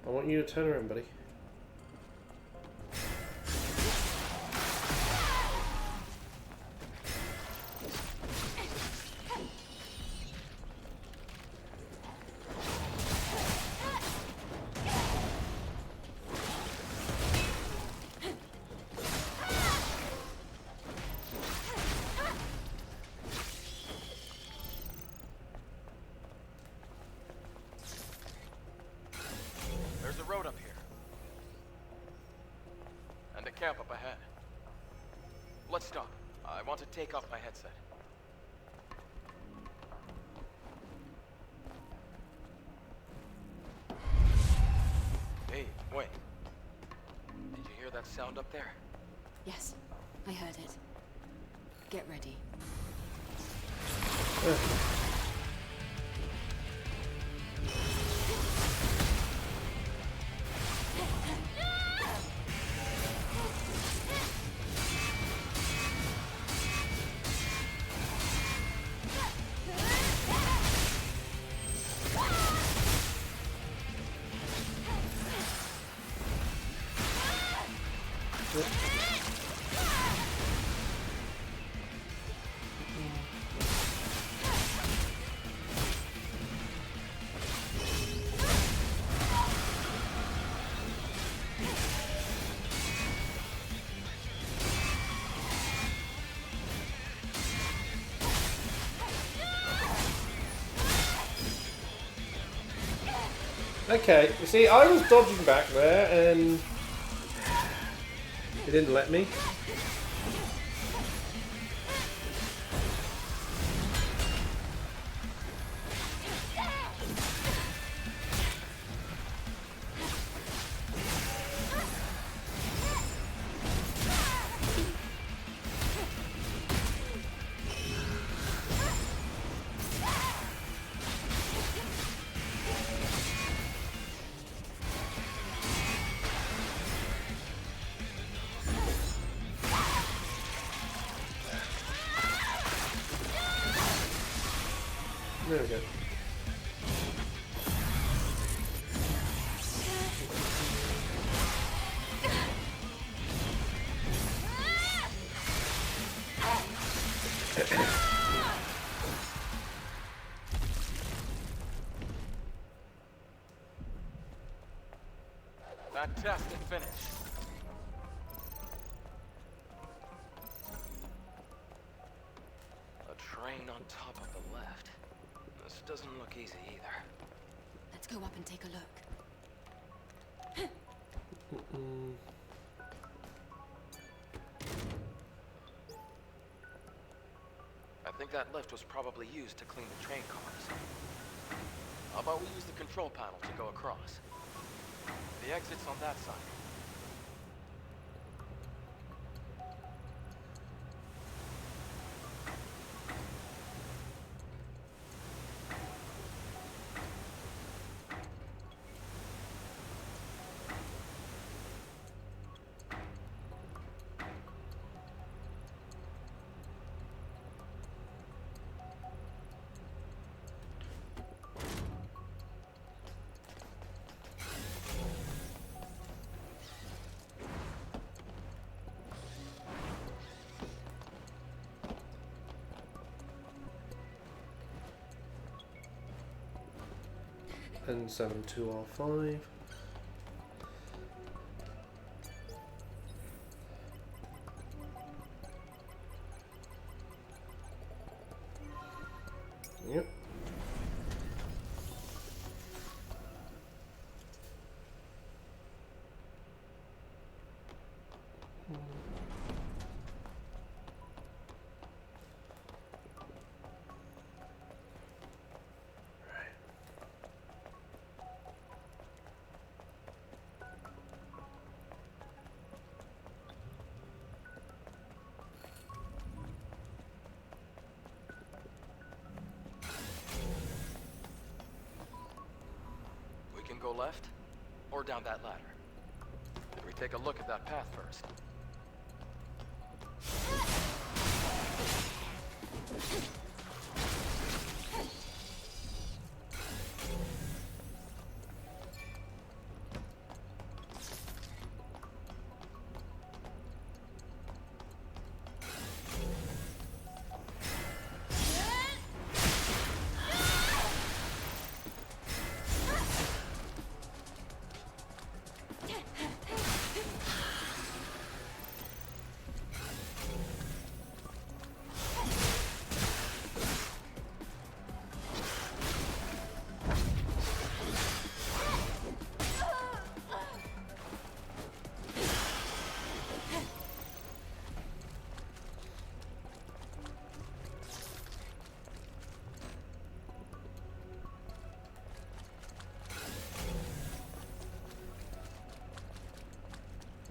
I want you to turn around, buddy. There's a road up here. And a camp up ahead. Let's stop. I want to take off my headset. Hey, wait. Did you hear that sound up there? Yes, I heard it. Get ready. Okay, you see, I was dodging back there and it didn't let me. There we go. Fantastic finish. A train on top of the left. This doesn't look easy either. Let's go up and take a look. I think that lift was probably used to clean the train cars. How about we use the control panel to go across? The exit's on that side. N72R5. Yep. We can go left, or down that ladder. Should we take a look at that path first?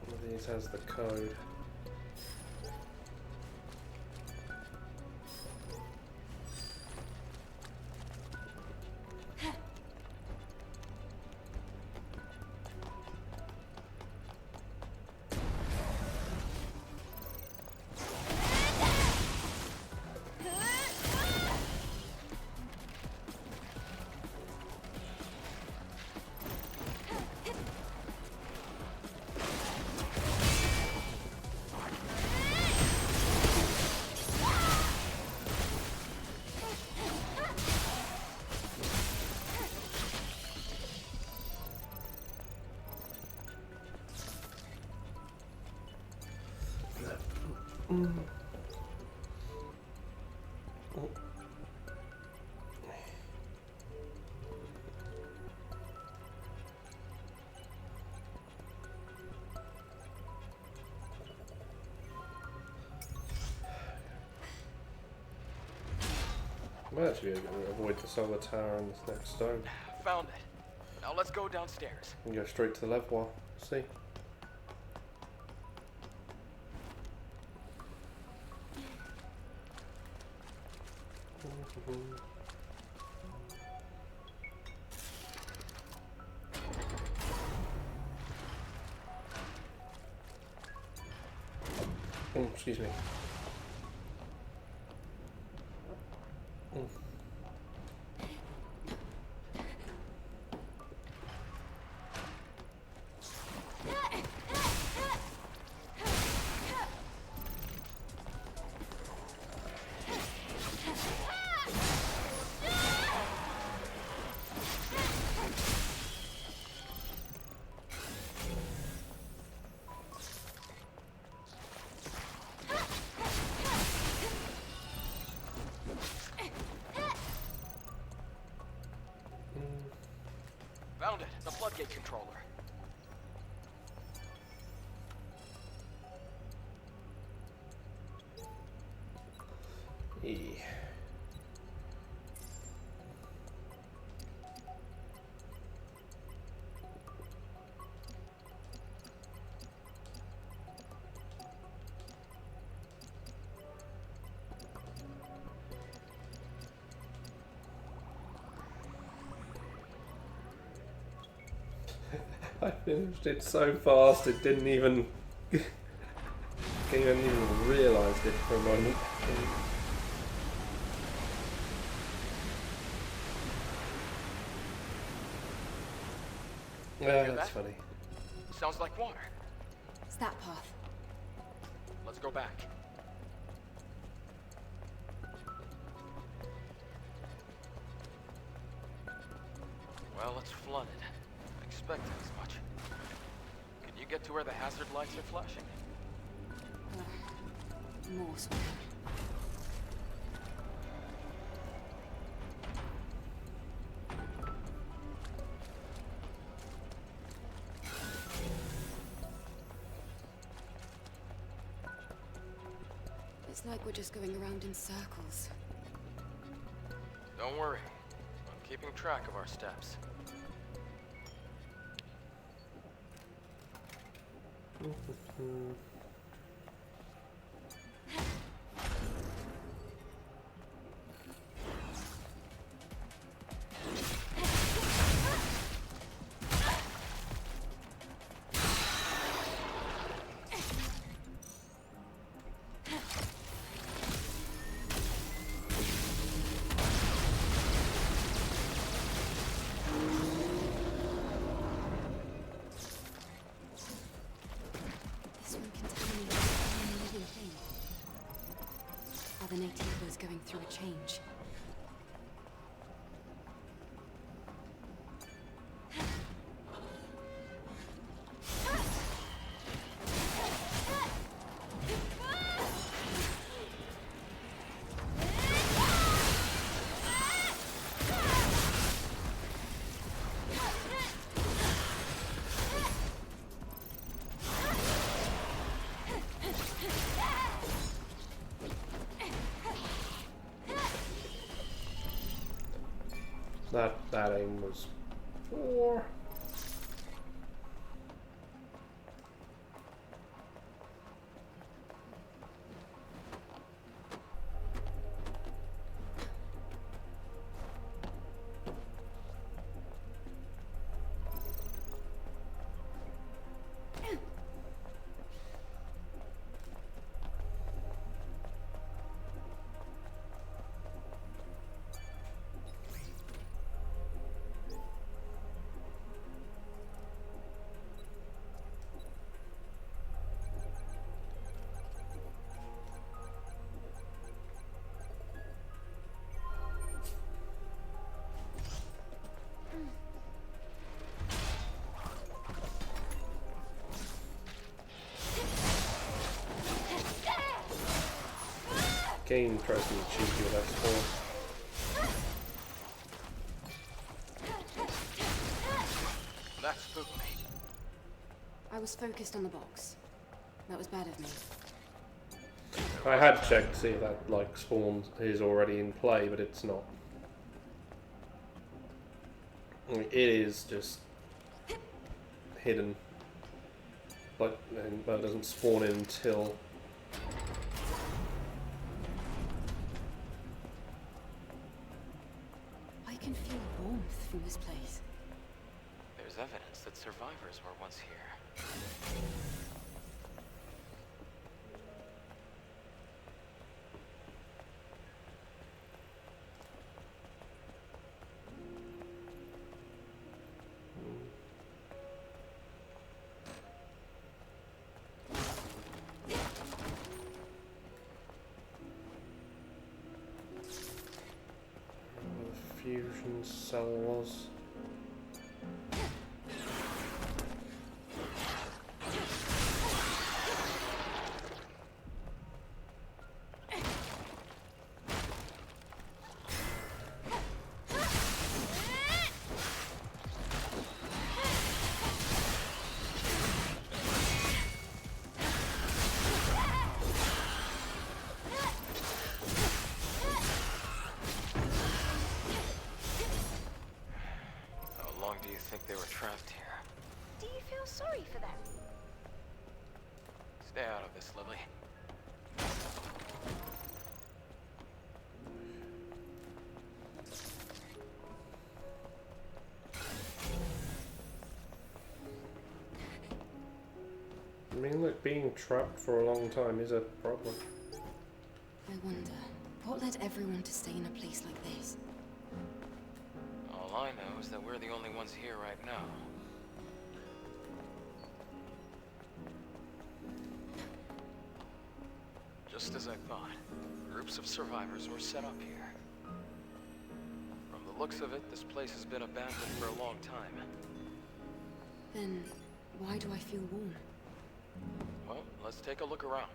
One of these has the code. Might actually be able to avoid the solar tower and this next stone. Found it. Now let's go downstairs. And go straight to the level. See. Oh, excuse me. floodgate controller. Yeah. I finished it so fast it didn't even didn't even realise it for a moment. Yeah, that's funny. Sounds like water. It's that path. Let's go back. Well, it's flooded. I expected as much. Can you get to where the hazard lights are flashing? More smoke. It's like we're just going around in circles. Don't worry. I'm keeping track of our steps. This one contaminated a living thing. Are the nativos going through a change? That aim was poor. Game tries to be cheeky with X4. That spooked me. I was focused on the box. That was bad of me. I had checked to see if that like spawn is already in play, but it's not. I mean, it is just hidden, but it doesn't spawn in until. I can feel warmth from this place. There's evidence that survivors were once here. Fusion cell was. Do you feel sorry for them? Stay out of this, Lily. I mean, look, being trapped for a long time is a problem. I wonder, what led everyone to stay in a place like this? All I know is that we're the only ones here right now. Just as I thought, groups of survivors were set up here. From the looks of it, this place has been abandoned for a long time. Then, why do I feel warm? Well, let's take a look around.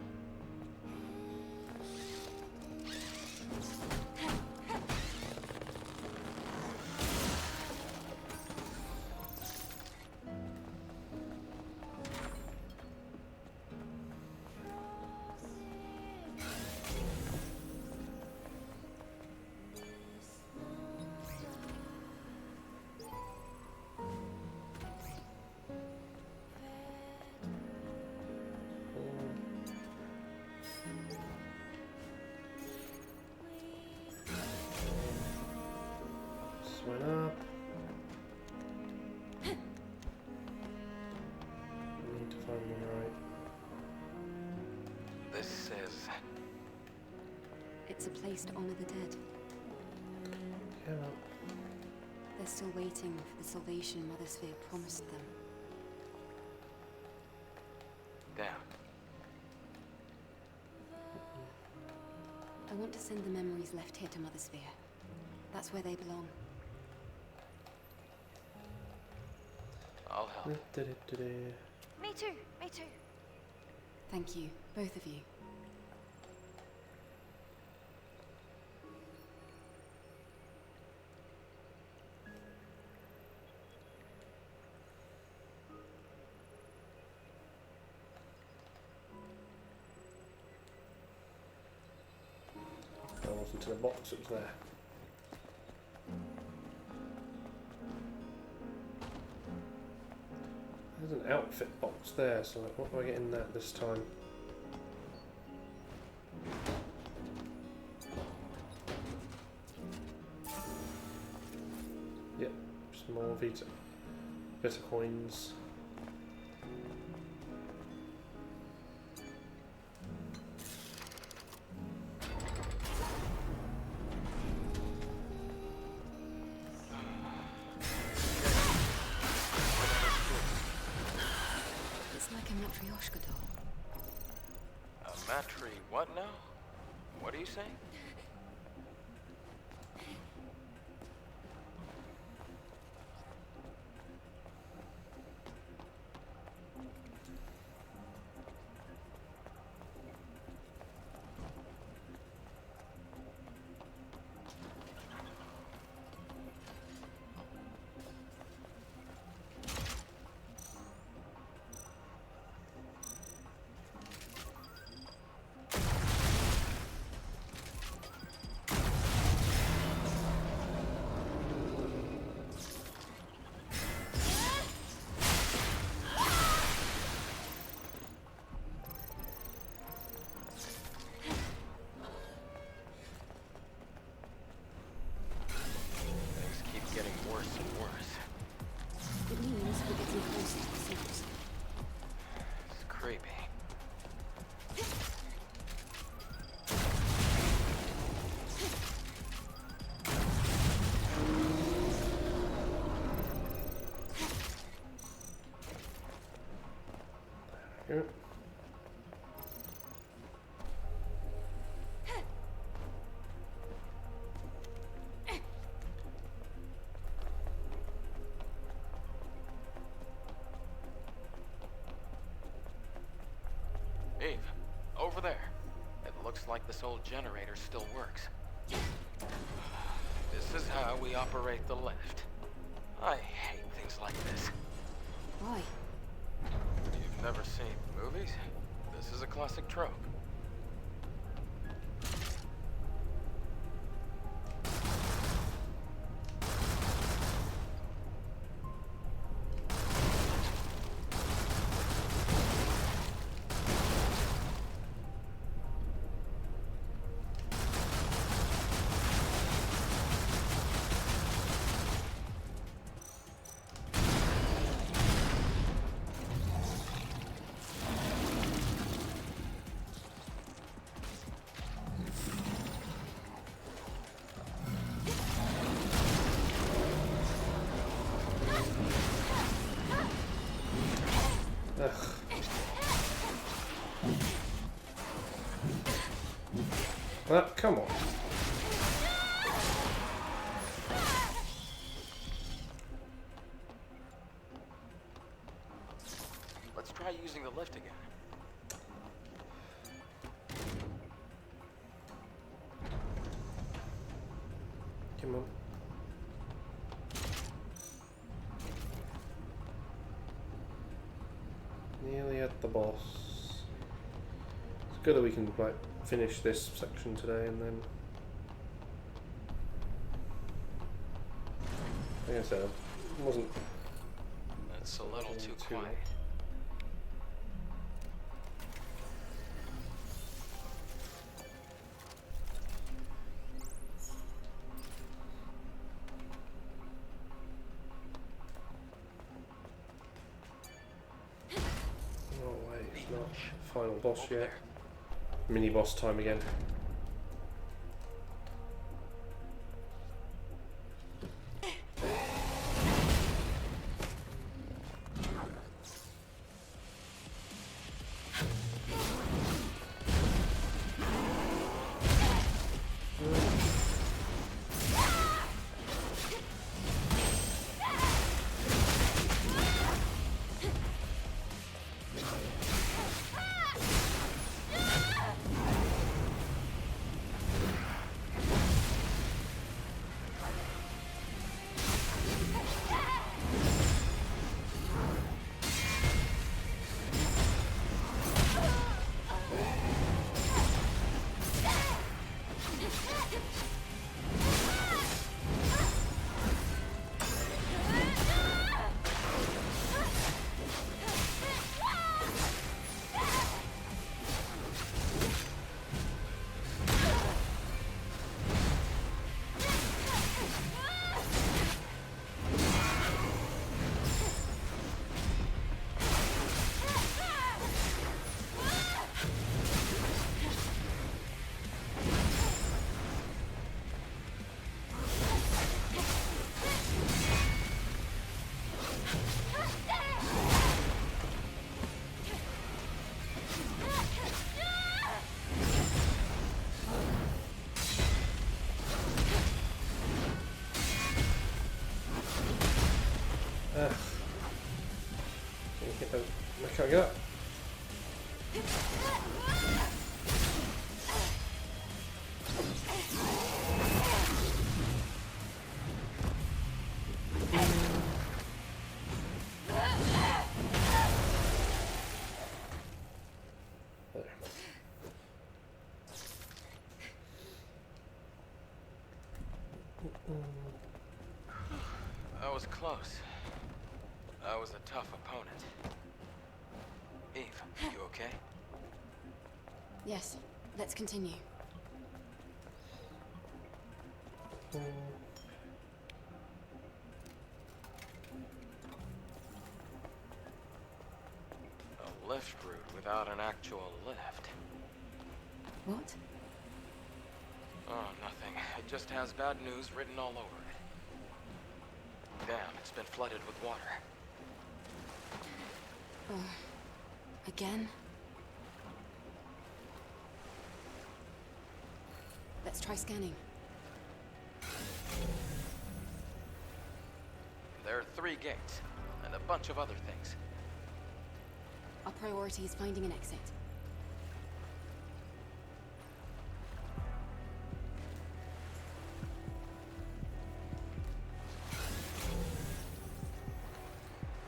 Went up. I need to find the right. This says... It's a place to honor the dead. Yeah. They're still waiting for the salvation Mother Sphere promised them. Damn. I want to send the memories left here to Mother Sphere. That's where they belong. I'll help. Me too, me too. Thank you, both of you. That wasn't in a box, it was there. There's an outfit box there, so what do I get in that this time? Yep, some more Vita coins. Matri, what now? What are you saying? Yep. Eve, over there. It looks like this old generator still works. This is how we operate the lift. I hate things like this. Why? You've never seen movies? This is a classic trope. Ugh. Come on. Let's try using the lift again. Come on. Nearly at the boss. It's good that we can like finish this section today and then. Like I said, it wasn't. It's a little too quiet. Oh wait, it's not final boss yet. Mini boss time again. I can't get up. That was close. That was a tough opponent. Eve, you okay? Yes, let's continue. A lift route without an actual lift. What? Oh, nothing. It just has bad news written all over it. Damn, it's been flooded with water. Again? Let's try scanning. There are 3 gates, and a bunch of other things. Our priority is finding an exit.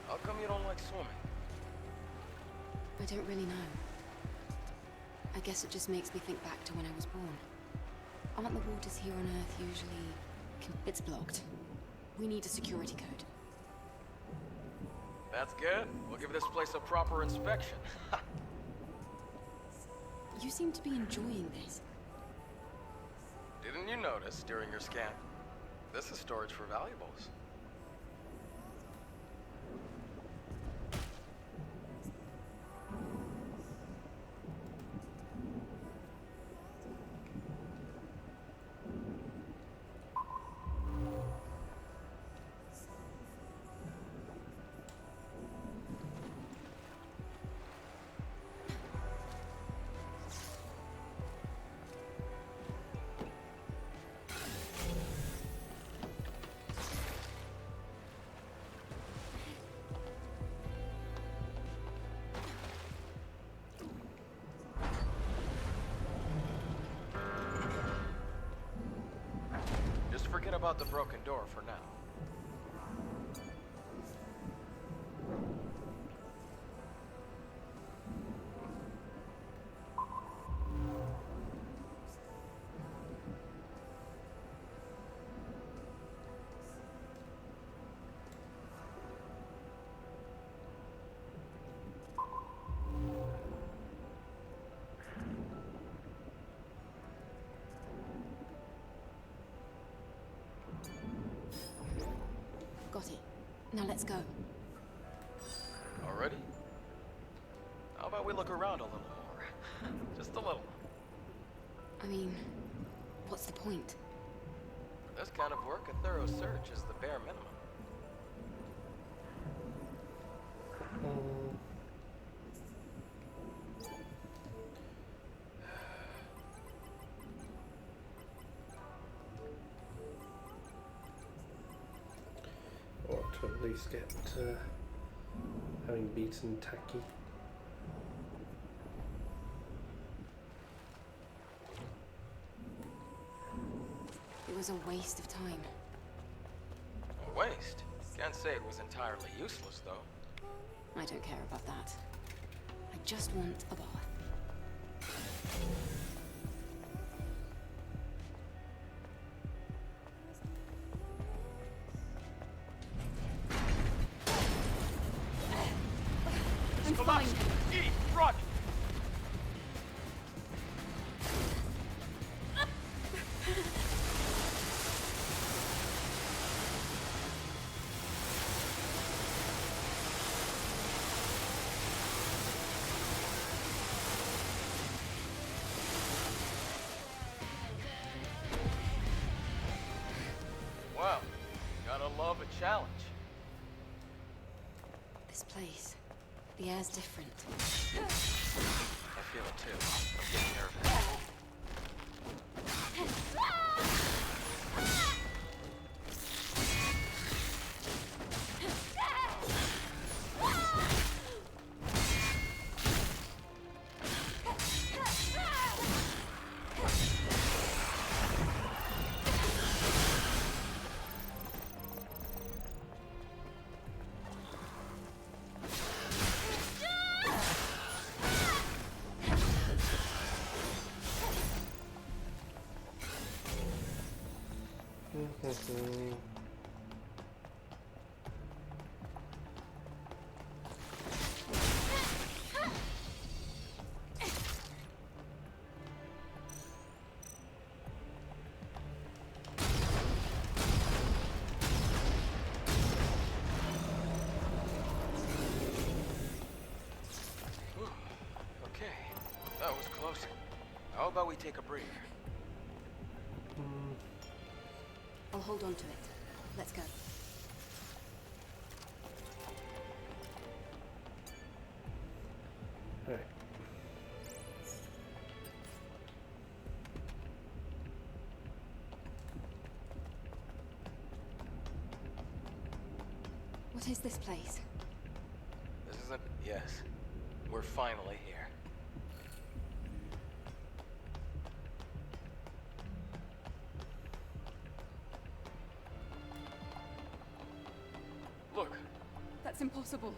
How come you don't like swimming? I don't really know. I guess it just makes me think back to when I was born. Aren't the waters here on Earth usually... It's blocked. We need a security code. That's good. We'll give this place a proper inspection. You seem to be enjoying this. Didn't you notice during your scan? This is storage for valuables. about the broken door for now. Got it. Now let's go. Already? How about we look around a little more? Just a little. I mean, what's the point? For this kind of work, a thorough search is the bare minimum. Or to at least get having beaten Taki. It was a waste of time. A waste? Can't say it was entirely useless, though. I don't care about that. I just want a bath. I'm fine. Eve, run! Wow, gotta love a challenge. This place. The air's different. I feel it too. I'm getting nervous. Okay, that was close. How about we take a breather? I'll hold on to it. Let's go. Alright. What is this place? This isn't... Yes. We're finally here. Look. That's impossible.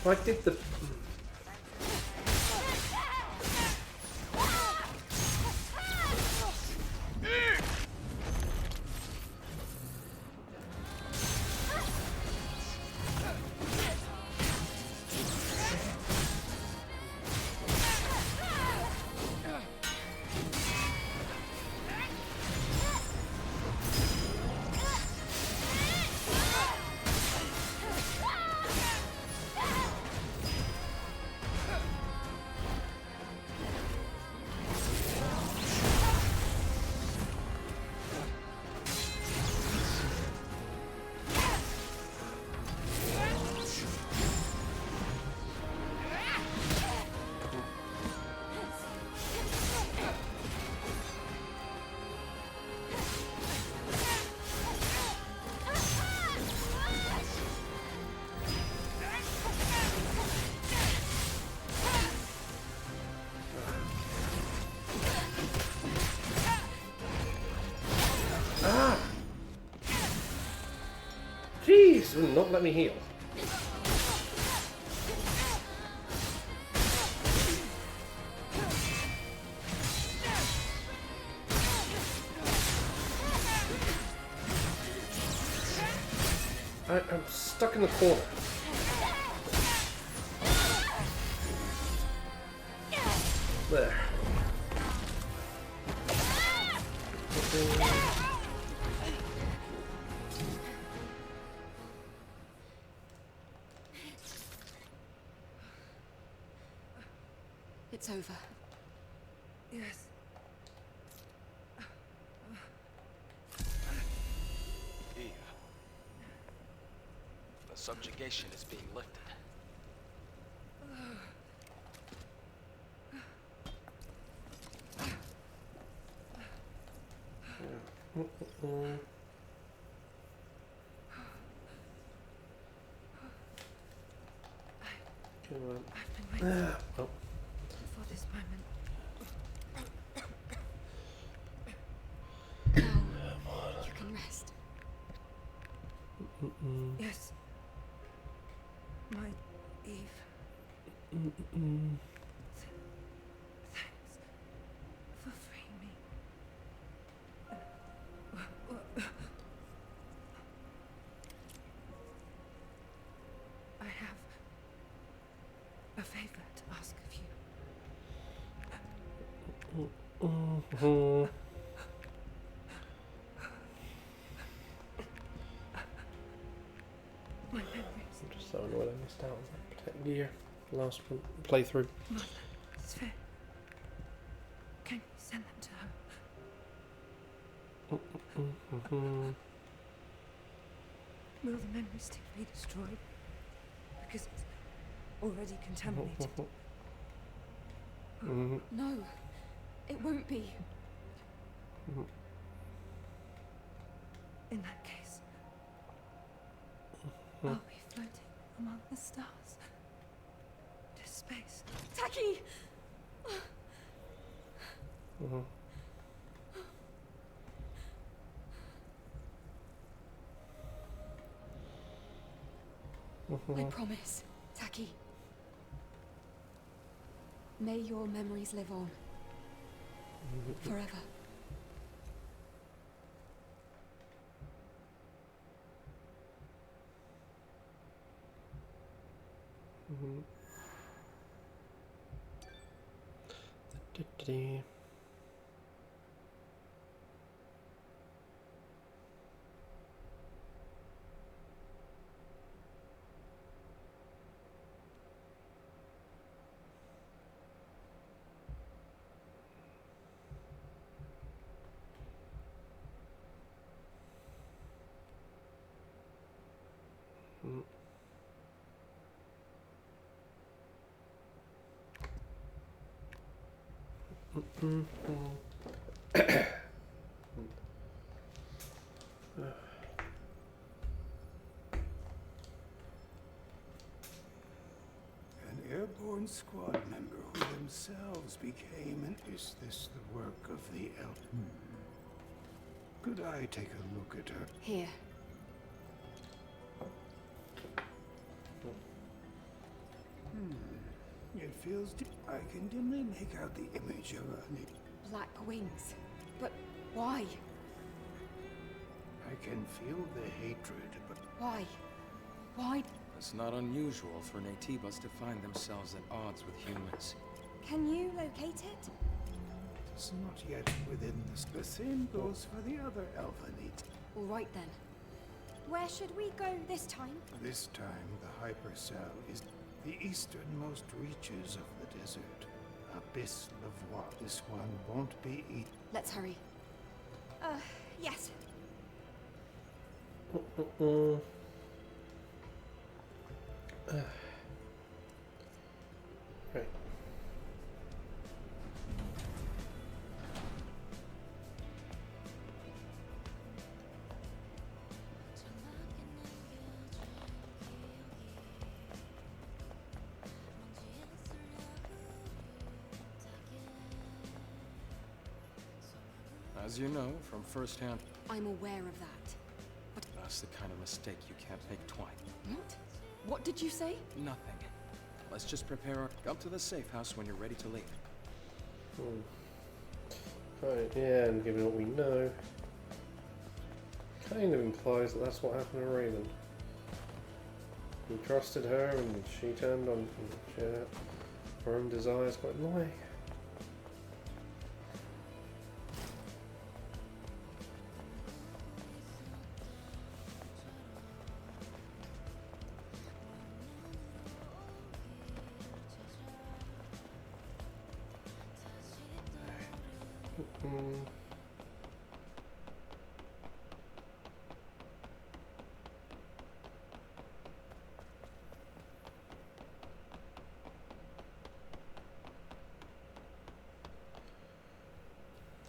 I did the... Jeez, will not let me heal. I'm stuck in the corner. There. It's over. Yes. Eve. The subjugation is being lifted. I've been waiting Oh. for this moment. Now, you can rest. Yes. My Eve. Thanks for freeing me. I have a favor to ask of you. My memories. I'm just so annoyed I missed out on that Protect Gear last playthrough. Sphere. Can you send them to her? Will the memory stick be destroyed? Because it's already contaminated. No, it won't be. In that case, I'll be floating among the stars to space. Taki! I promise, Taki. May your memories live on. Forever. An airborne squad member who themselves became an... Is this the work of the Elder? Could I take a look at her? Here. feels I can dimly make out the image of a... Black wings. But why? I can feel the hatred, but... Why? Why? It's not unusual for Naytibas to find themselves at odds with humans. Can you locate it? It's not yet within this. The same goes for the other Alphanate. All right then. Where should we go this time? This time, the hypercell is the easternmost reaches of the desert. Abyss Lavoir. This one won't be eaten. Let's hurry. Yes. Right. As you know from first-hand, I'm aware of that. But that's the kind of mistake you can't make twice. what? What did you say? Nothing. Let's just prepare. Come to the safe house when you're ready to leave. Right, yeah, and given what we know, kind of implies that that's what happened to Raven. He trusted her and she turned on him. Yeah, her own desires quite annoying.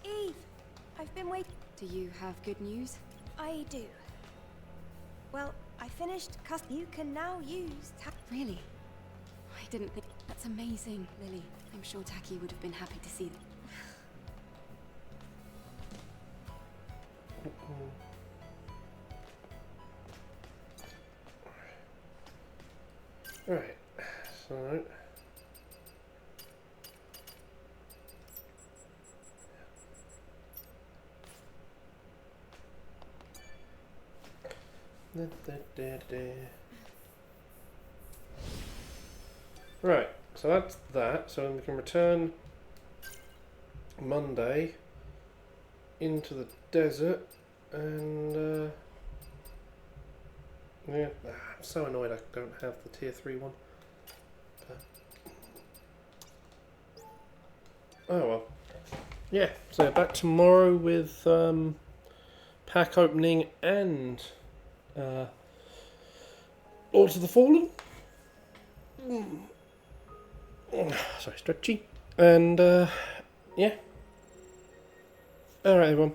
Eve, I've been waiting. Do you have good news? I do. Well, I finished you can now use Really? I didn't think... That's amazing, Lily. I'm sure Taki would have been happy to see that. Right, so... Right, so that's that. So we can return Monday into the desert and yeah, I'm so annoyed I don't have the tier 3 one. But, oh well. Yeah, so back tomorrow with pack opening and Lords of the Fallen. Sorry, stretchy. And yeah. Alright everyone.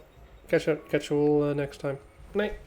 Catch you all next time. Night.